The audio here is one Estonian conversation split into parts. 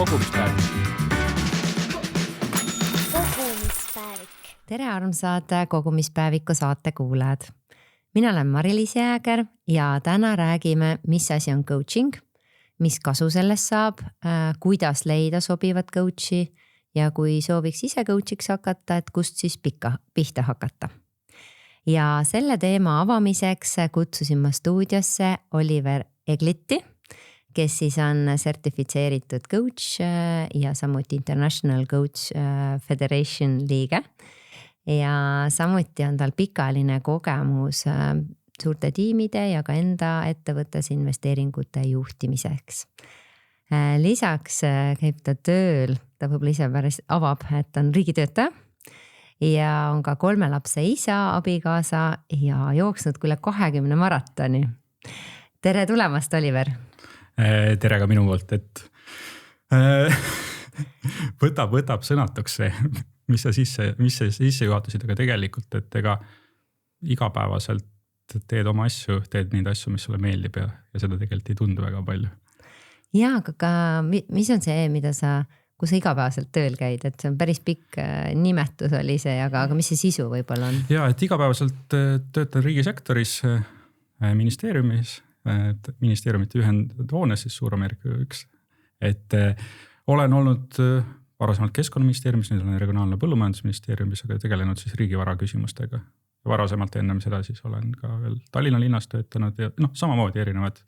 kogumispäevik. Tere armsad kogumispäeviku saate kuulajad. Mina olen Mari-Liis Jääger ja täna räägime, mis asi on coaching, mis kasu sellest saab, kuidas leida sobivat coachi ja kui sooviks ise coachiks hakata, et kust siis pihta hakata. Ja selle teema avamiseks kutsusin ma stuudiosse Oliver Egliti, kes siis on sertifitseeritud coach ja samuti International Coach Federation liige. Ja samuti on tal pikaajaline kogemus suurte tiimide ja ka enda ettevõttes investeeringute juhtimiseks. Lisaks käib ta tööl, ta võib-olla ise päris avab, et on riigitöötaja ja on ka 3 lapse isa, abikaasa ja jooksnud üle 20 maratoni. Tere tulemast, Oliver! Tere ka minu poolt, et võtab sõnatuks see, mis sa sisse juhatasid, aga tegelikult, et ega igapäevaselt teed oma asju, teed neid asju, mis sulle meeldib ja seda tegelikult ei tundu väga palju. Jaa, aga mis on see, kus sa igapäevaselt tööl käid, et see on päris pikk nimetus oli see, aga mis see sisu võib-olla on? Jaa, et igapäevaselt töötan riigisektoris, ministeeriumite ühendhoones, siis Suur-Ameerika 1. Et olen olnud varasemalt Keskkonnaministeeriumis, nüüd olen regionaalne põllumajandusministeeriumis, aga tegelenud siis riigivara küsimustega. Varasemalt ennem seda siis olen ka veel Tallinna linnas töötanud ja samamoodi erinevad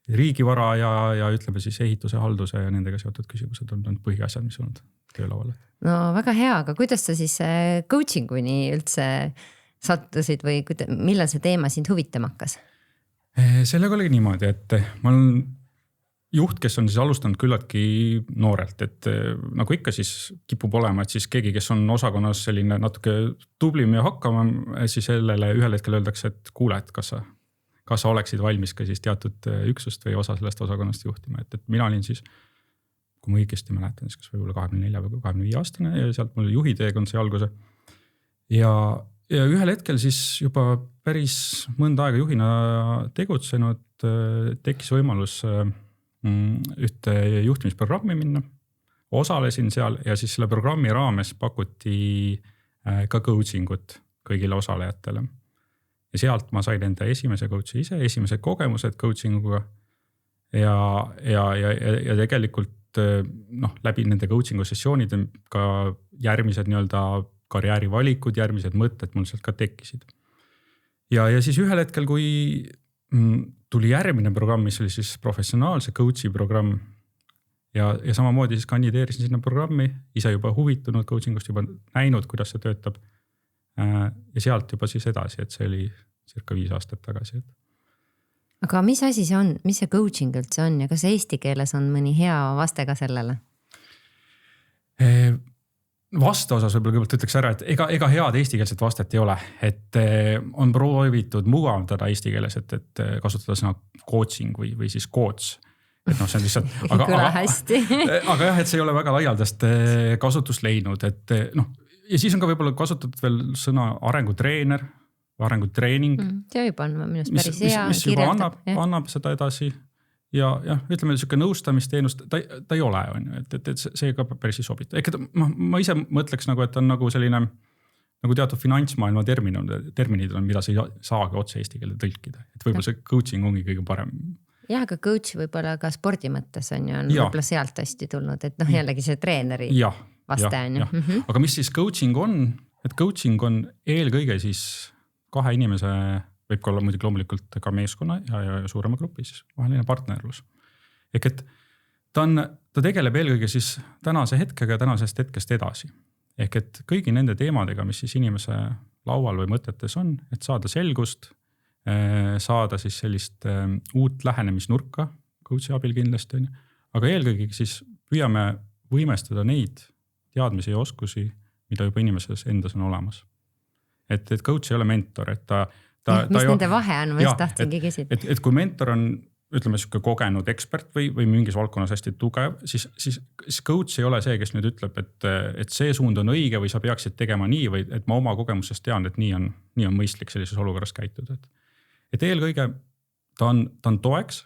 riigivara ja ütleme siis ehituse, halduse ja nendega seotud küsimused on põhiasjad, mis on töölaual. No väga hea, aga kuidas sa siis coachinguni üldse sattusid või millal see teema sind huvitama hakkas? Sellega oli niimoodi, et ma olen juht, kes on siis alustanud küllaltki noorelt, et nagu ikka siis kipub olema, et siis keegi, kes on osakonnas selline natuke tublim ja hakkavam, siis sellele ühel hetkel öeldakse, et kuule, et kas sa oleksid valmis ka siis teatud üksust või osa sellest osakonnast juhtima. Et mina olin siis, kui ma õigesti mäletan, siis kas võib-olla 24 või 25 aastane ja sealt mul juhiteekond sai alguse. Ja ühel hetkel siis juba päris mõnda aega juhina tegutsenud, tekkis võimalus ühte juhtimisprogrammi minna. Osalesin seal ja siis selle programmi raames pakuti ka coachingut kõigile osalejatele. Ja sealt ma sain enda esimese coachi ise, esimesed kogemused coachinguga ja tegelikult läbi nende coachingu sessioonide ka järgmised karjäärivalikud, järgmised mõtted mul sealt ka tekkisid. Ja siis ühel hetkel, kui tuli järgmine programm, mis oli siis professionaalse coachi programm ja samamoodi siis kandideerisin sinna programmi, ise juba huvitunud coachingust, juba näinud, kuidas see töötab ja sealt juba siis edasi, et see oli circa 5 aastat tagasi. Aga mis asi see on, mis see coaching üldse on ja kas eesti keeles on mõni hea vaste ka sellele? Vaste osas võib-olla kõigepealt ütleks ära, et ega head eestikeelset vastet ei ole, et on proovitud mugavdada eesti keeles, et kasutada sõna coaching või siis coach. Et see on lihtsalt, aga jah, et see ei ole väga laialdast kasutust leidnud, et ja siis on ka võib-olla kasutatud veel sõna arengutreener, arengutreening. See juba on minust päris hea. Mis juba annab seda edasi. Ja ütleme, selline nõustamisteenust, ta ei ole, et see ka päris ei sobita. Ma ise mõtleks, et on nagu selline nagu teatud finantsmaailma terminid on, mida sa ei saagi otse eesti keelde tõlkida. Et võib-olla see coaching ongi kõige parem. Jah, aga coach võib-olla ka spordi mõttes on ju võib-olla sealt hästi tulnud, et jällegi see treeneri vaste on ju. Aga mis siis coaching on? Et coaching on eelkõige siis 2 inimese võib ka olla muidugi loomulikult ka meeskonna ja suurema grupi siis vaheline partnerlus. Ehk et ta tegeleb eelkõige siis tänase hetkega ja tänasest hetkest edasi. Ehk et kõigi nende teemadega, mis siis inimese laual või mõtetes on, et saada selgust, saada siis sellist uut lähenemisnurka coachi abil kindlasti on. Aga eelkõige siis püüame võimestada neid teadmisi ja oskusi, mida juba inimeses endas on olemas. Et coach ei ole mentor, et mis nende vahe on, ma just tahtsingi küsida. Et kui mentor on, ütleme, kogenud ekspert või mingis valdkonnas hästi tugev, siis coach ei ole see, kes nüüd ütleb, et see suund on õige või sa peaksid tegema nii või et ma oma kogemusest tean, et nii on mõistlik sellises olukorras käituda. Et eelkõige ta on toeks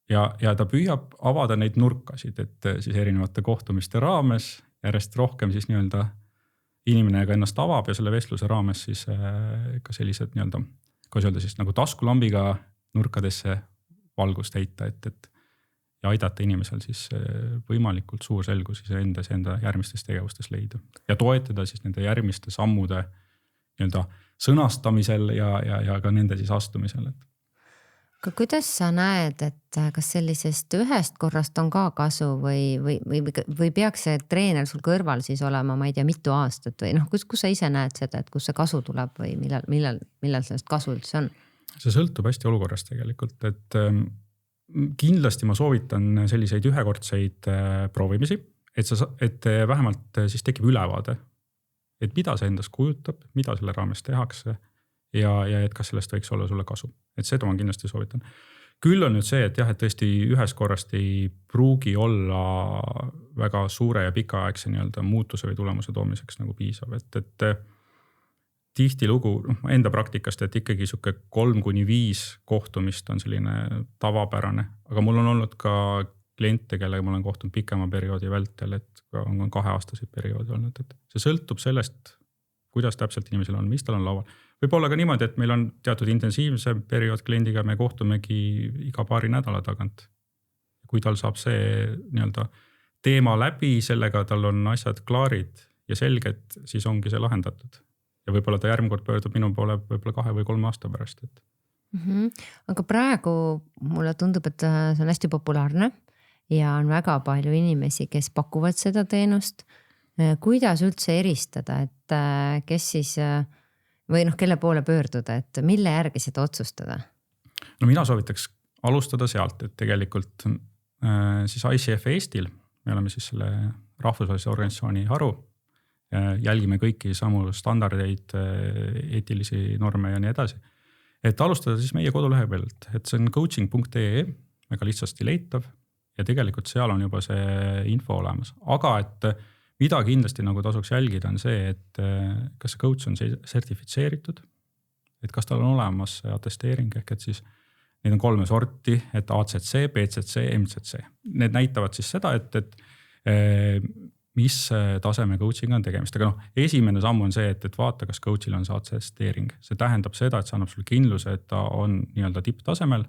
ja ta püüab avada neid nurkasid, et siis erinevate kohtumiste raames järjest rohkem siis nii-öelda inimene ka ennast avab ja selle vestluse raames siis ka sellised nii-öelda, kuidas öelda siis nagu taskulambiga nurkadesse valgust heita, et ja aidata inimesel siis võimalikult suur selgus enda järgmistes tegevustes leida ja toetada siis nende järgmiste sammude nii-öelda sõnastamisel ja ka nende siis astumisel. Aga kuidas sa näed, et kas sellisest ühest korrast on ka kasu või peaks see treener sul kõrval siis olema, ma ei tea, mitu aastat või kus sa ise näed seda, et kus see kasu tuleb või millal sellest kasu üldse on? See sõltub hästi olukorrast tegelikult, et kindlasti ma soovitan selliseid ühekordseid proovimisi, et vähemalt siis tekib ülevaade, et mida see endast kujutab, mida selle raames tehakse ja et kas sellest võiks olla sulle kasu. Et seda ma kindlasti soovitan. Küll on nüüd see, et jah, et tõesti ühes korrast ei pruugi olla väga suure ja pikaaegse nii-öelda muutuse või tulemuse toomiseks nagu piisav, et tihti lugu enda praktikast, et ikkagi siuke 3-5 kohtumist on selline tavapärane, aga mul on olnud ka kliente, kellega ma olen kohtunud pikema perioodi vältel, et on 2-aastaseid perioodi olnud, et see sõltub sellest, kuidas täpselt inimesel on, mis tal on laual. Võib olla ka niimoodi, et meil on teatud intensiivse periood kliendiga, me kohtumegi iga paari nädala tagant. Kui tal saab see nii-öelda teema läbi, sellega tal on asjad klaarid ja selged, siis ongi see lahendatud. Ja võib-olla ta järgmine kord pöördub minu poole võib-olla 2 või 3 aasta pärast. Aga praegu mulle tundub, et see on hästi populaarne ja on väga palju inimesi, kes pakuvad seda teenust. Kuidas üldse eristada, et kes siis või kelle poole pöörduda, et mille järgi seda otsustada? No mina soovitaks alustada sealt, et tegelikult siis ICF Eestil, me oleme siis selle rahvusvahelise organisatsiooni haru, jälgime kõiki samu standardeid, eetilisi norme ja nii edasi. Et alustada siis meie kodulehe pealt, et see on coaching.ee, väga lihtsasti leitav ja tegelikult seal on juba see info olemas. Aga et mida kindlasti nagu tasuks jälgida on see, et kas see coach on sertifitseeritud, et kas tal on olemas atesteering, ehk et siis neid on 3 sorti, et ACC, BCC, MCC. Need näitavad siis seda, et mis taseme coaching on tegemist. Aga esimene samm on see, et vaata, kas coachil on see atesteering. See tähendab seda, et see annab sulle kindluse, et ta on nii-öelda tipptasemel,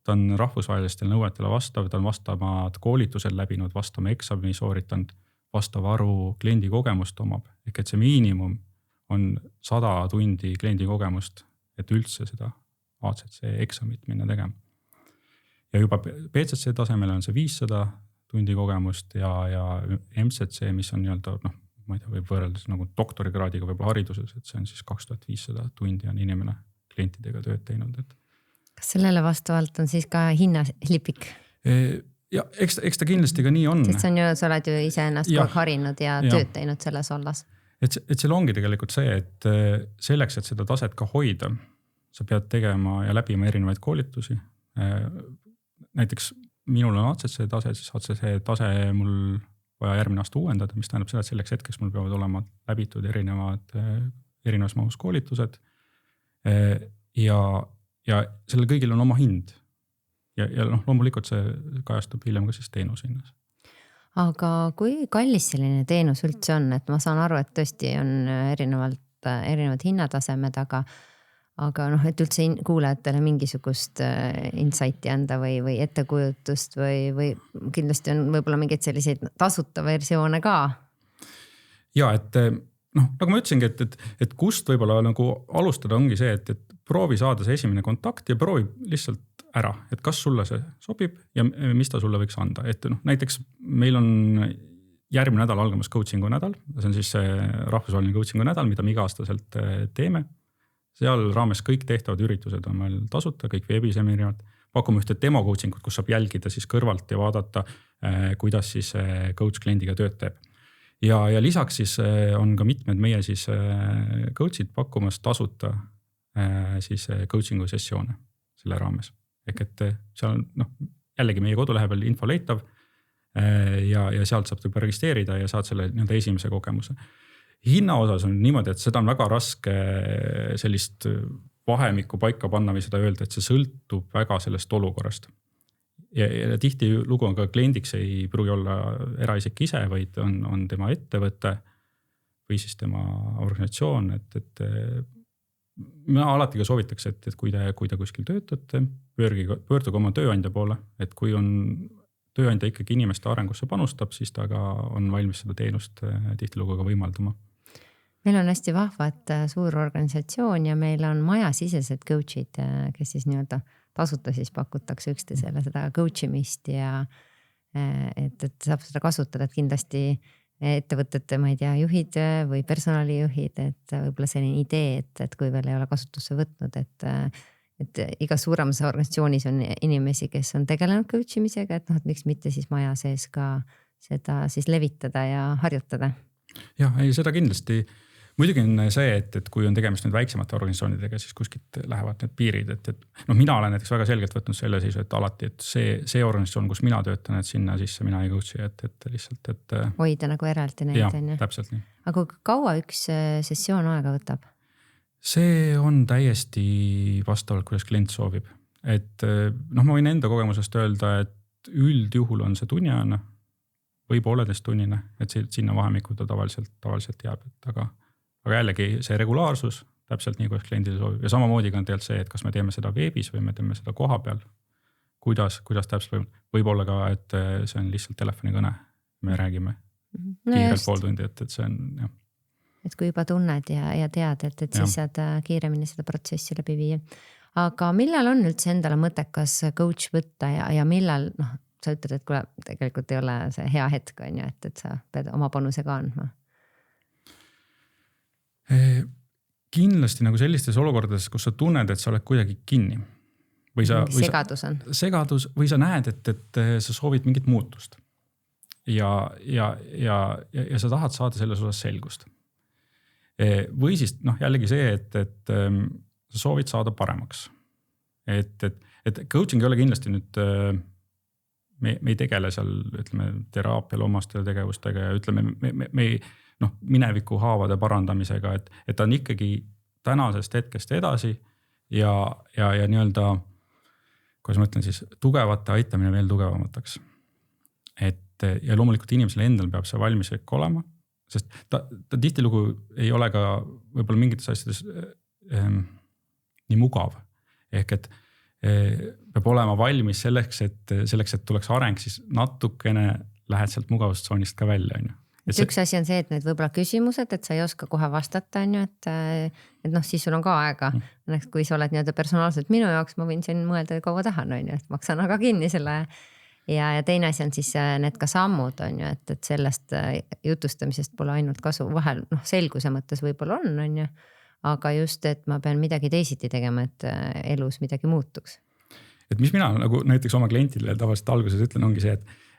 ta on rahvusvahelistel nõuetele vastav, ta on vastamad koolitusel läbinud, vastama eksami sooritanud, vastav aru kliendi kogemust omab. Ehk et see miinimum on 100 tundi kliendi kogemust, et üldse seda ACC eksamit minna tegema. Ja juba BCC tasemel on see 500 tundi kogemust ja MCC, mis on nii-öelda, ma ei tea, võib võrreldes nagu doktorikraadiga võib-olla hariduses, et see on siis 2500 tundi on inimene klientidega tööd teinud. Kas sellele vastavalt on siis ka hinnalipik? Ja eks ta kindlasti ka nii on. Sest see on ju, sa oled ju ise ennast kogu harinud ja tööd teinud selles olles. Et seal ongi tegelikult see, et selleks, et seda taset ka hoida, sa pead tegema ja läbima erinevaid koolitusi. Näiteks minul on ACC tase, siis ACC tase mul vaja järgmine aasta uuendada, mis tähendab seda, et selleks hetkeks mul peavad olema läbitud erinevas mahus koolitused. Ja sellel kõigil on oma hind. Ja loomulikult see kajastub hiljem ka siis teenuse hinnas. Aga kui kallis selline teenus üldse on, et ma saan aru, et tõesti on erinevad hinnatasemed, aga et üldse kuulajatele mingisugust insighti anda või ettekujutust või kindlasti on võib-olla mingeid selliseid tasuta versioone ka? Ja, et nagu ma ütlesingi, et kust võib-olla nagu alustada ongi see, et proovi saada see esimene kontakt ja proovi lihtsalt ära, et kas sulle see sobib ja mis ta sulle võiks anda. Et näiteks meil on järgmine nädal algamas coachingu nädal, see on siis rahvusvaheline coachingu nädal, mida me iga-aastaselt teeme. Seal raames kõik tehtavad üritused on meil tasuta, kõik veebiseminariad. Pakume ühte demo coachingut, kus saab jälgida siis kõrvalt ja vaadata, kuidas siis coach kliendiga tööd teeb. Ja lisaks siis on ka mitmed meie siis coachid pakkumas tasuta siis coachingu sessioone selle raames. Ehk et seal on jällegi meie kodulehe peal info leitav ja sealt saab juba registreerida ja saad selle esimese kogemuse. Hinna osas on niimoodi, et seda on väga raske sellist vahemikku paika panna või seda öelda, et see sõltub väga sellest olukorrast. ja tihti lugu on ka kliendiks ei pruugi olla eraisik ise, vaid on tema ettevõte või siis tema organisatsioon, et mina alati ka soovitaks, et kui te kuskil töötate, pöörduge oma tööandja poole, et kui on tööandja ikkagi inimeste arengusse panustab, siis ta ka on valmis seda teenust tihtilugu ka võimaldama. Meil on hästi vahvad suur organisatsioon ja meil on majasisesed coach'id, kes siis nii-öelda tasuta siis pakutakse üksteisele seda coach imist ja et saab seda kasutada, et kindlasti ettevõtete, ma ei tea, juhid või personalijuhid, et võib-olla selline idee, et kui veel ei ole kasutusse võtnud, et igas suuremas organisatsioonis on inimesi, kes on tegelenud coach imisega, et miks mitte siis maja sees ka seda siis levitada ja harjutada. Jah, ei seda kindlasti. Muidugi on see, et kui on tegemist nüüd väiksemate organisatsioonidega, siis kuskilt lähevad need piirid, et mina olen näiteks väga selgelt võtnud selle siis, et alati, et see organisatsioon, kus mina töötan, et sinna sisse mina ei coach'i, et lihtsalt, et hoida nagu eraldi neid. Jah, täpselt nii. Aga kaua üks sessioon aega võtab? See on täiesti vastavalt, kuidas klient soovib. Et ma võin enda kogemusest öelda, et üldjuhul on see tunniajana või pooleteist tunnine, et sinna vahemikku ta tavaliselt jääb, et aga jällegi see regulaarsus täpselt nii, kuidas kliendile soovib. Ja samamoodi ka on tegelikult see, et kas me teeme seda veebis või me teeme seda koha peal. Kuidas täpselt võib olla ka, et see on lihtsalt telefonikõne. Me räägime kiirelt pool tundi, et see on jah. Et kui juba tunned ja tead, et siis saad kiiremini seda protsessi läbi viia. Aga millal on üldse endale mõttekas coach võtta ja millal, sa ütled, et kuule, tegelikult ei ole see hea hetk, on ju, et sa pead oma panuse ka andma? Kindlasti nagu sellistes olukordades, kus sa tunned, et sa oled kuidagi kinni. Segadus on. Segadus või sa näed, et sa soovid mingit muutust. Ja sa tahad saada selles osas selgust. Või siis jällegi see, et sa soovid saada paremaks. Et coaching ei ole kindlasti nüüd, me ei tegele seal, ütleme, teraapial omaste tegevustega ja ütleme, me ei mineviku haavade parandamisega, et ta on ikkagi tänasest hetkest edasi ja nii-öelda, kuidas ma ütlen siis, tugevate aitamine veel tugevamataks. Ja loomulikult inimesele endal peab see valmisvõik olema, sest ta tihtilugu ei ole ka võib-olla mingites asjades nii mugav. Ehk et peab olema valmis selleks, et tuleks areng, siis natukene lähed sealt mugavustsoonist ka välja, on ju. Üks asi on see, et need võib-olla küsimused, et sa ei oska kohe vastata, on ju, et siis sul on ka aega. Kui sa oled nii-öelda personaalselt minu jaoks, ma võin siin mõelda kaua tahan, on ju, et maksan aga kinni selle. Ja teine asi on siis need ka sammud, on ju, et sellest jutustamisest pole ainult kasu vahel, selguse mõttes võib-olla on ju, aga just, et ma pean midagi teisiti tegema, et elus midagi muutuks. Et mis mina nagu näiteks oma klientile tavaliselt alguses ütlen, ongi see,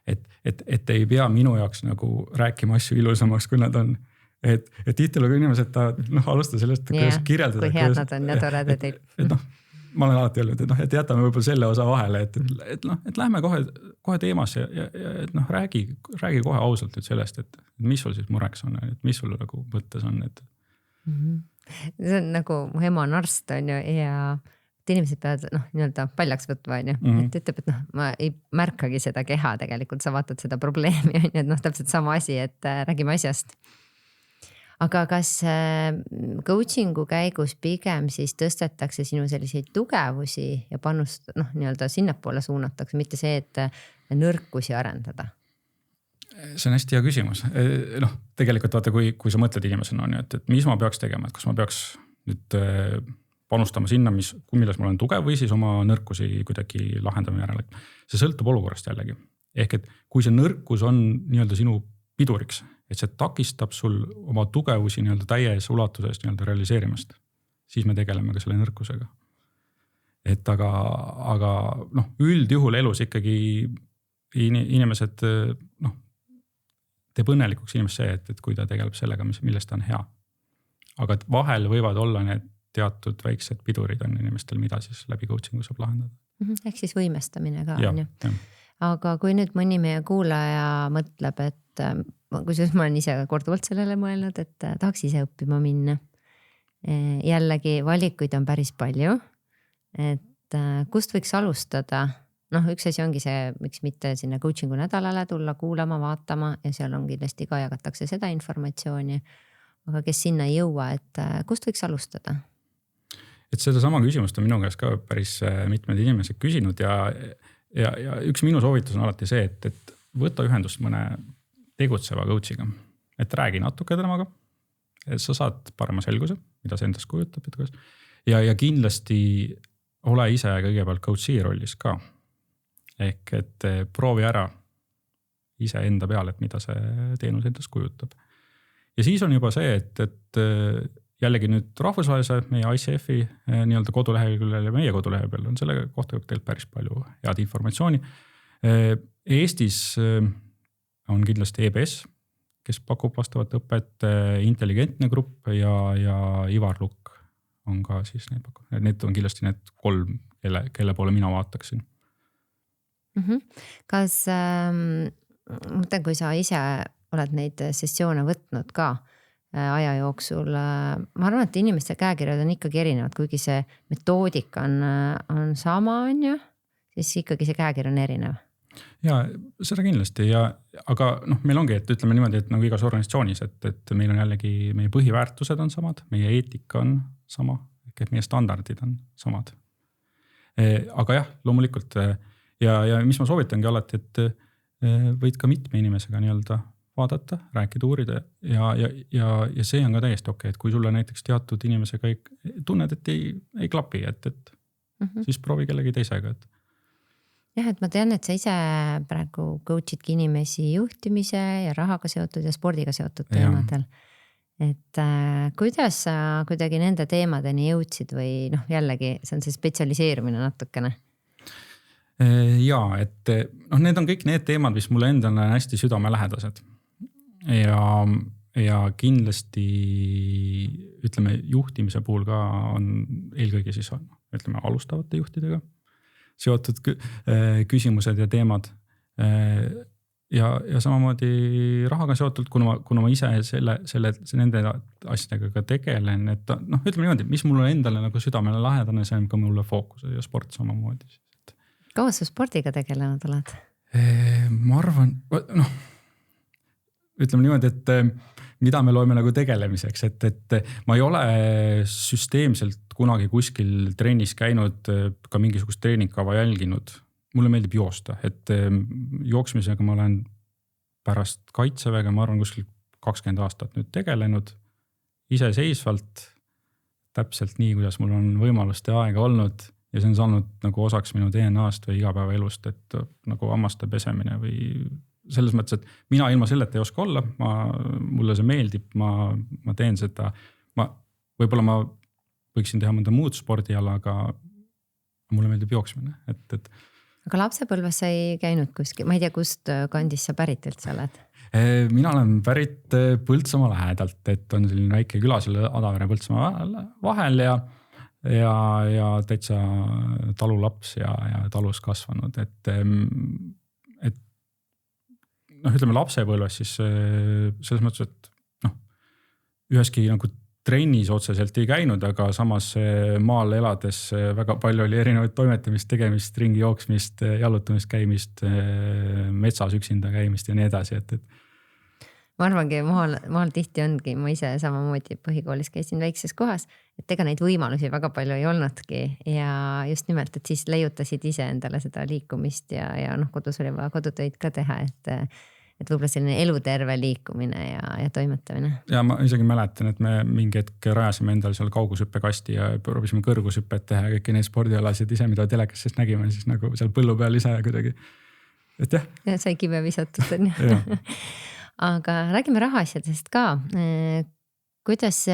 et ei pea minu jaoks nagu rääkima asju ilusamaks, kui nad on. Et tihtilugu inimesed alustada sellest, kuidas kirjeldada. Kui head nad on ja toredad. Ma olen alati öelnud, et jätame võib-olla selle osa vahele, et lähme kohe teemasse ja räägi kohe ausalt sellest, et mis sul siis mureks on, et mis sul nagu mõttes on. See on nagu mu ema on arst, on ju, ja inimesed peavad nii-öelda paljaks võtma, on ju. Et ütleb, et ma ei märkagi seda keha tegelikult, sa vaatad seda probleemi, on ju, et täpselt sama asi, et räägime asjast. Aga kas coachingu käigus pigem siis tõstetakse sinu selliseid tugevusi ja panust nii-öelda sinnapoole suunatakse, mitte see, et nõrkusi arendada? See on hästi hea küsimus. Tegelikult vaata, kui sa mõtled inimesena, on ju, et mis ma peaks tegema, et kas ma peaks nüüd panustama sinna, milles ma olen tugev või siis oma nõrkusi kuidagi lahendama järele. See sõltub olukorrast jällegi. Ehk et kui see nõrkus on nii-öelda sinu piduriks, et see takistab sul oma tugevusi nii-öelda täies ulatuses nii-öelda realiseerimast, siis me tegeleme ka selle nõrkusega. Et aga üldjuhul elus ikkagi inimesed teeb õnnelikuks inimest see, et kui ta tegeleb sellega, millest ta on hea. Aga vahel võivad olla need teatud väiksed pidurid on inimestel, mida siis läbi coachingu saab lahendada. Ehk siis võimestamine ka. Aga kui nüüd mõni meie kuulaja mõtleb, et kusjuures ma olen ise korduvalt sellele mõelnud, et tahaks ise õppima minna. Jällegi valikuid on päris palju, et kust võiks alustada noh, üks asi ongi see, miks mitte sinna coaching'u nädalale tulla, kuulama, vaatama ja seal on kindlasti ka jagatakse seda informatsiooni. Aga kes sinna ei jõua, et kust võiks alustada? Et seda sama küsimust on minu käest ka päris mitmed inimesed küsinud ja üks minu soovitus on alati see, et võta ühendust mõne tegutseva coach'iga, et räägi natuke temaga, et sa saad parema selguse, mida see endast kujutab. Ja kindlasti ole ise kõigepealt coach'i rollis ka. Ehk et proovi ära ise enda peale, et mida see teenus endast kujutab. Ja siis on juba see, et jällegi nüüd rahvusvahelise meie ICF-i nii-öelda koduleheküljel ja meie kodulehel peal on selle kohta teil päris palju head informatsiooni. Eestis on kindlasti EBS, kes pakub vastavat õpet, Intelligentne grupp ja Ivar Lukk on ka siis need pakub. Need on kindlasti need 3, kelle poole mina vaataksin. Kas, mõtlen, kui sa ise oled neid sessioone võtnud ka aja jooksul, ma arvan, et inimeste käekirjad on ikkagi erinevad, kuigi see metoodika on sama, on ju, siis ikkagi see käekirja on erinev. Ja seda kindlasti, aga meil ongi, et ütleme niimoodi, et nagu igas organisatsioonis, et meil on jällegi, meie põhiväärtused on samad, meie eetika on sama, et meie standardid on samad. Aga jah, loomulikult ja mis ma soovitangi alati, et võid ka mitme inimesega nii-öelda vaadata, rääkida, uurida ja see on ka täiesti okei, et kui sulle näiteks teatud inimesega tunned, et ei klapi, et siis proovi kellegi teisega. Jah, et ma tean, et sa ise praegu coachidki inimesi juhtimise ja rahaga seotud ja spordiga seotud teemadel. Et kuidas sa kuidagi nende teemadeni jõudsid või jällegi see on see spetsialiseerumine natukene? Ja, et need on kõik need teemad, mis mulle endale on hästi südamelähedased. Ja kindlasti ütleme juhtimise puhul ka on eelkõige siis ütleme alustavate juhtidega seotud küsimused ja teemad ja samamoodi rahaga seotud, kuna ma ise nende asjadega ka tegelen, et ütleme niimoodi, mis mulle endale nagu südamele lähedane, see on ka mulle fookus ja sport samamoodi. Kaua sa spordiga tegelenud oled? Ma arvan, ütleme niimoodi, et mida me loeme nagu tegelemiseks, et ma ei ole süsteemselt kunagi kuskil trennis käinud, ka mingisugust treeningkava jälginud. Mulle meeldib joosta, et jooksmisega ma olen pärast kaitseväega, ma arvan kuskil 20 aastat nüüd tegelenud iseseisvalt, täpselt nii, kuidas mul on võimalust ja aega olnud ja see on saanud nagu osaks minu DNA-st või igapäevaelust, et nagu hammaste pesemine või selles mõttes, et mina ilma selleta ei oska olla, mulle see meeldib, ma teen seda, võib-olla ma võiksin teha mõnda muud spordiala, aga mulle meeldib jooksmine, et aga lapsepõlves sa ei käinud kuskil, ma ei tea, kust kandis sa pärit üldse oled? Mina olen pärit Põltsamaa lähedalt, et on selline väike küla selle Adavere Põltsamaa vahel ja täitsa talulaps ja talus kasvanud, et ütleme lapsepõlves siis selles mõttes, et üheski nagu trennis otseselt ei käinud, aga samas maal elades väga palju oli erinevaid toimetamist, tegemist, ringi jooksmist, jalutamist, käimist, metsas üksinda käimist ja nii edasi, et ma arvangi, maal tihti ongi, ma ise samamoodi põhikoolis käisin väikses kohas, et ega neid võimalusi väga palju ei olnudki ja just nimelt, et siis leiutasid ise endale seda liikumist ja kodus oli vaja kodutöid ka teha, et võib-olla selline eluterve liikumine ja toimetamine. Ja ma isegi mäletan, et me mingi hetk rajasime endale seal kaugushüppekasti ja proovisime kõrgushüppet teha ja kõiki neid spordialasid ise, mida telekast nägime, siis nagu seal põllu peal ise kuidagi, et jah. Ja sai kive visatud on ju. Aga räägime rahaasjadest ka. Kuidas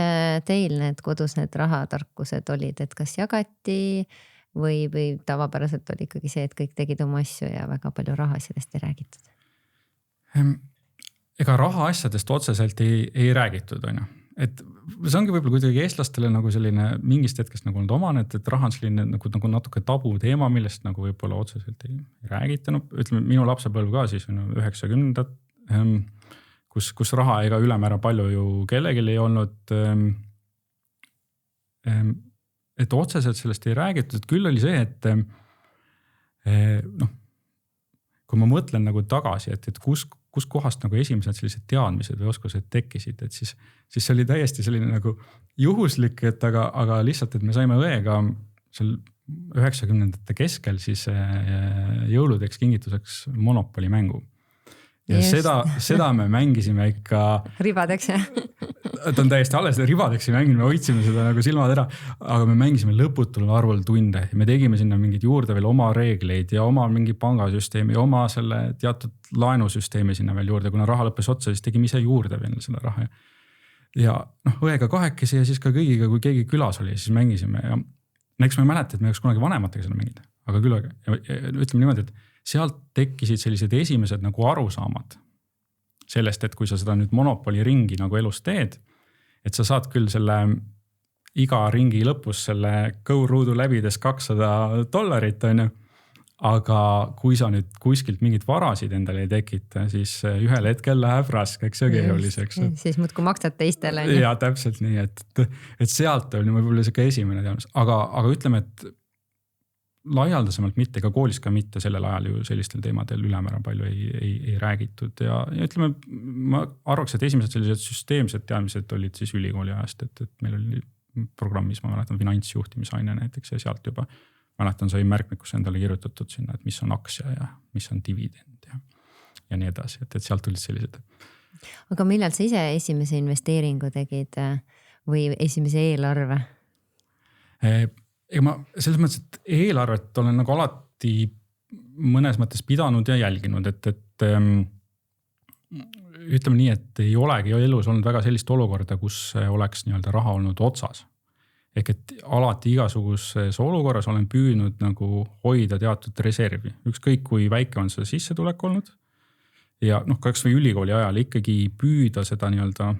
teil need kodus need rahatarkused olid, et kas jagati või tavapäraselt oli ikkagi see, et kõik tegid oma asju ja väga palju rahaasjadest ei räägitud? Ega rahaasjadest otseselt ei räägitud, on ju. Et see ongi võib-olla kuidagi eestlastele nagu selline mingist hetkest nagu olnud omane, et raha on selline nagu natuke tabu teema, millest nagu võib-olla otseselt ei räägita. Ütleme, minu lapsepõlv ka siis 90-ndad, kus raha ega ülemäära palju ju kellelgi ei olnud. Et otseselt sellest ei räägitud, et küll oli see, noh, kui ma mõtlen nagu tagasi, et kus kohast nagu esimesed sellised teadmised või oskused tekkisid, et siis see oli täiesti selline nagu juhuslik, et aga lihtsalt, et me saime õega seal 90ndate keskel siis jõuludeks kingituseks Monopoly mängu. Ja seda me mängisime ikka. Ribadeks, jah? Ta on täiesti alles, ribadeks ei mänginud, me hoidsime seda nagu silmad ära, aga me mängisime lõputul arvul tunde. Me tegime sinna mingid juurde veel oma reegleid ja oma mingi pangasüsteemi ja oma selle teatud laenusüsteemi sinna veel juurde. Kuna raha lõppes otsa, siis tegime ise juurde veel selle raha. Ja õega kahekesi ja siis ka kõigiga, kui keegi külas oli, siis mängisime. Ja näiteks ma ei mäleta, et me oleks kunagi vanematega seda mängida, aga küll ütleme niimoodi, et sealt tekkisid sellised esimesed nagu arusaamad sellest, et kui sa seda nüüd Monopoly ringi nagu elus teed, et sa saad küll selle iga ringi lõpus selle go-ruudu läbides $200, on ju. Aga kui sa nüüd kuskilt mingid varasid endale ei tekita, siis ühel hetkel läheb raskeks ja keeruliseks. Siis muudkui maksad teistele. Ja täpselt nii, et sealt oli võib-olla see esimene teadmus. Aga ütleme, et laialdasemalt mitte, ka koolis ka mitte sellel ajal ju sellistel teemadel ülemäära palju ei räägitud. Ja ütleme, ma arvaks, et esimesed sellised süsteemsed teadmised olid siis ülikooli ajast, et meil oli programmis, ma mäletan, finantsjuhtimisaine näiteks ja sealt juba mäletan, sai märkmikusse endale kirjutatud sinna, et mis on aktsia ja mis on dividend ja nii edasi, et sealt tulid sellised. Aga millal sa ise esimese investeeringu tegid või esimese eelarve? Ega ma selles mõttes, et eelarvet olen nagu alati mõnes mõttes pidanud ja jälginud, et ütleme nii, et ei olegi elus olnud väga sellist olukorda, kus oleks nii-öelda raha olnud otsas. Ehk et alati igasuguses olukorras olen püüdnud nagu hoida teatud reservi. Ükskõik kui väike on see sissetulek olnud. Ja kas või ülikooli ajal ikkagi püüda seda nii-öelda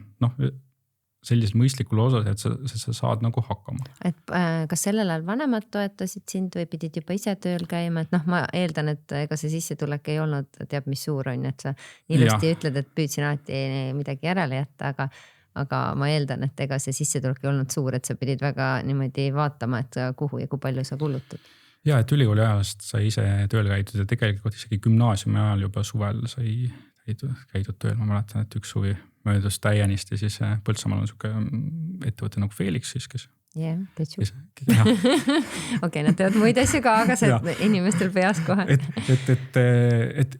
sellisel mõistlikul osas, et sa saad nagu hakkama. Et kas sellel ajal vanemad toetasid sind või pidid juba ise tööl käima? Et ma eeldan, et ega see sissetulek ei olnud teab mis suur on, et sa ilusti ütled, et püüdsin alati midagi järele jätta, aga ma eeldan, et ega see sissetulek ei olnud suur, et sa pidid väga niimoodi vaatama, et kuhu ja kui palju sa kulutad. Ja, et ülikooli ajast sai ise tööl käidud ja tegelikult isegi gümnaasiumi ajal juba suvel sai käidud tööl. Ma mäletan, et üks suvi möödus täienisti siis Põltsamaal on suke ettevõte nagu Felix siis, kes. Jah, Petsu. Okei, nad teevad muid asju ka, aga see inimestel peas kohe.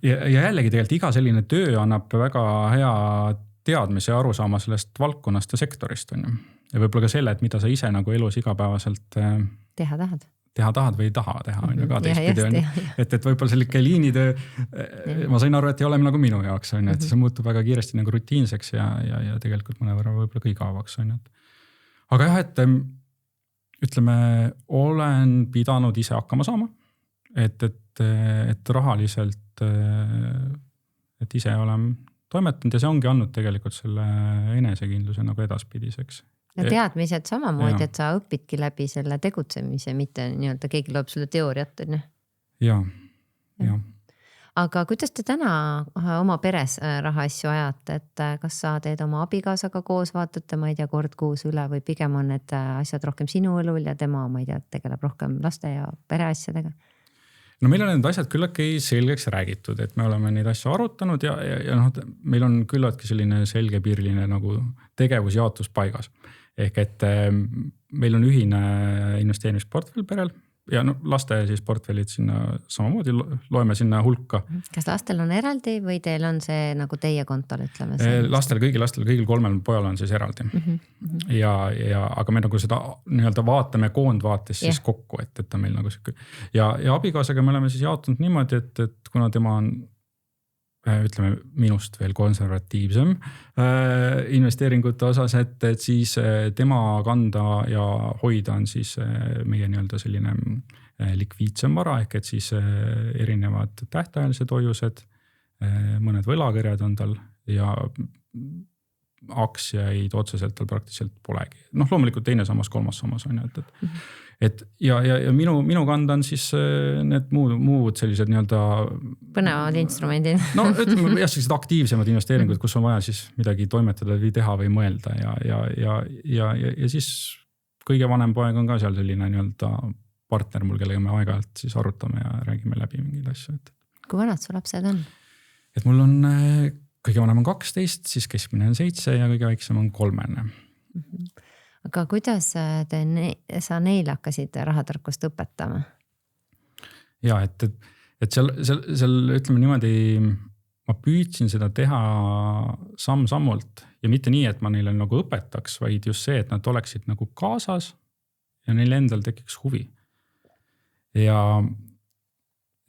Ja jällegi tegelikult iga selline töö annab väga hea teadmise ja arusaama sellest valdkonnast ja sektorist on ju. Ja võib-olla ka selle, et mida sa ise nagu elus igapäevaselt teha tahad või ei taha teha on ju ka teistpidi on. Et võib-olla selline liinitöö, ma sain aru, et ei ole nagu minu jaoks on ju, et see muutub väga kiiresti nagu rutiinseks ja tegelikult mõnevõrra võib-olla ka igavaks on ju. Aga jah, et ütleme, olen pidanud ise hakkama saama, et rahaliselt, et ise olen toimetanud ja see ongi andnud tegelikult selle enesekindluse nagu edaspidiseks. Ja teadmised samamoodi, et sa õpidki läbi selle tegutsemise, mitte nii-öelda keegi loeb sulle teooriat. Ja. Aga kuidas te täna oma peres rahaasju ajate, et kas sa teed oma abikaasaga koos, vaatate, ma ei tea, kord kuus üle või pigem on need asjad rohkem sinu õlul ja tema, ma ei tea, tegeleb rohkem laste ja pereasjadega? No meil on need asjad küllaltki selgeks räägitud, et me oleme neid asju arutanud ja meil on küllaltki selline selgepiiriline nagu tegevusjaotus paigas. Ehk et meil on ühine investeerimisportfell perel ja laste siis portfellid sinna samamoodi loeme sinna hulka. Kas lastel on eraldi või teil on see nagu teie kontol, ütleme? Kõigil 3 pojal on siis eraldi. Aga me nagu seda nii-öelda vaatame koondvaates siis kokku, et on meil nagu siuke. Ja abikaasaga me oleme siis jaotanud niimoodi, et kuna tema on ütleme minust veel konservatiivsem investeeringute osas, et siis tema kanda ja hoida on siis meie nii-öelda selline likviidsem vara, ehk et siis erinevad tähtajalised hoiused, mõned võlakirjad on tal ja aktsiaid otseselt tal praktiliselt polegi. Loomulikult teine sammas, 3. sammas on ju, ja minu kanda on siis need muud sellised nii-öelda põnevad instrumendid. Ütleme sellised aktiivsemad investeeringud, kus on vaja siis midagi toimetada või teha või mõelda ja siis kõige vanem poeg on ka seal selline nii-öelda partner mul, kellega me aeg-ajalt siis arutame ja räägime läbi mingeid asju. Kui vanad su lapsed on? Et mul on kõige vanem on 12, siis keskmine on 7 ja kõige väiksem on 3. Aga kuidas sa neile hakkasid rahatarkust õpetama? Ja, et seal ütleme niimoodi, ma püüdsin seda teha samm-sammult ja mitte nii, et ma neile nagu õpetaks, vaid just see, et nad oleksid nagu kaasas ja neil endal tekiks huvi. Ja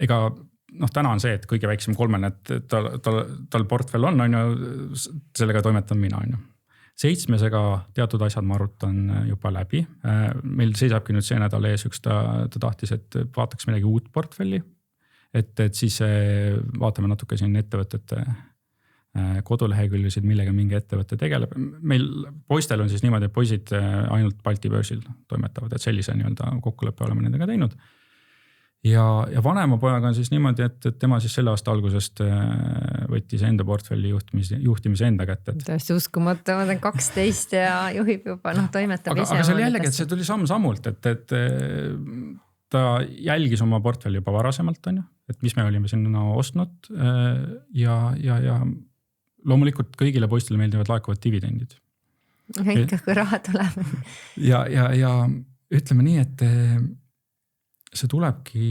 ega täna on see, et kõige väiksem 3, et tal portfell on ju, sellega toimetan mina on ju. 7-sega teatud asjad ma arutan juba läbi. Meil seisabki nüüd see nädal ees üks, ta tahtis, et vaataks midagi uut portfelli. Et siis vaatame natuke siin ettevõtete koduleheküljesid, millega mingi ettevõte tegeleb. Meil poistel on siis niimoodi, et poisid ainult Balti börsil toimetavad, et sellise nii-öelda kokkuleppe oleme nendega teinud. Ja vanema pojaga on siis niimoodi, et tema siis selle aasta algusest võttis enda portfelli juhtimise enda kätte. Tõesti uskumatu, ma olen 12 ja juhib juba, toimetab ise. Aga see oli jällegi, et see tuli samm-sammult, et ta jälgis oma portfelli juba varasemalt on ju, et mis me olime sinna ostnud ja loomulikult kõigile poistele meeldivad laekuvad dividendid. Ikka kui raha tuleb. Ja ütleme nii, et see tulebki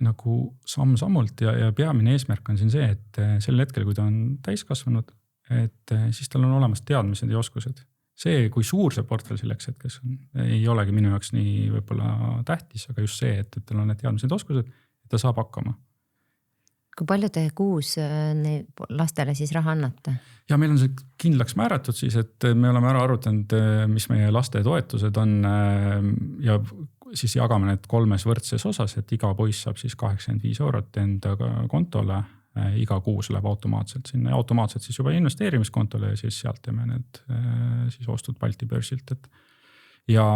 nagu samm-sammult ja peamine eesmärk on siin see, et sel hetkel, kui ta on täiskasvanud, et siis tal on olemas teadmised ja oskused. See, kui suur see portfell selleks hetkes on, ei olegi minu jaoks nii võib-olla tähtis, aga just see, et tal on need teadmised ja oskused, et ta saab hakkama. Kui palju te kuus lastele siis raha annate? Ja meil on see kindlaks määratud siis, et me oleme ära arutanud, mis meie laste toetused on ja siis jagame need 3 võrdses osas, et iga poiss saab siis 85 € enda kontole, iga kuus läheb automaatselt sinna ja automaatselt siis juba investeerimiskontole ja siis sealt teeme need siis ostud Balti börsilt. Ja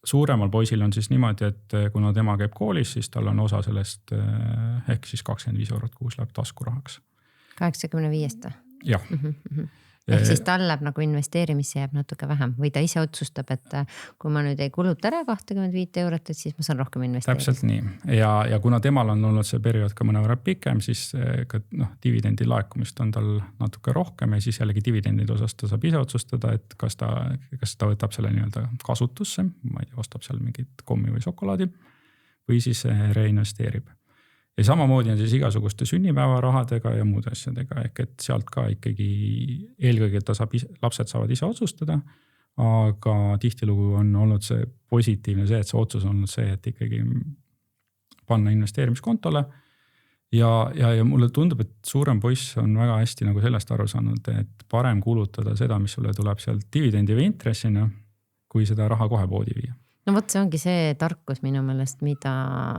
suuremal poisil on siis niimoodi, et kuna tema käib koolis, siis tal on osa sellest ehk siis 25 € kuus läheb taskurahaks. 85? Jah. Ehk siis tal läheb nagu investeerimisse jääb natuke vähem või ta ise otsustab, et kui ma nüüd ei kuluta ära 25 €, et siis ma saan rohkem investeerida. Täpselt nii. Ja kuna temal on olnud see periood ka mõnevõrra pikem, siis ka dividendi laekumist on tal natuke rohkem ja siis jällegi dividendide osas ta saab ise otsustada, et kas ta võtab selle nii-öelda kasutusse, ma ei tea, ostab seal mingit kommi või šokolaadi või siis reinvesteerib. Ja samamoodi on siis igasuguste sünnipäevarahadega ja muude asjadega, ehk et sealt ka ikkagi eelkõige lapsed saavad ise otsustada, aga tihtilugu on olnud see positiivne see, et see otsus on olnud see, et ikkagi panna investeerimiskontole ja mulle tundub, et suurem poiss on väga hästi nagu sellest aru saanud, et parem kulutada seda, mis sulle tuleb sealt dividendi või intressina, kui seda raha kohe poodi viia. No võt, see ongi see tarkus minu meelest, mida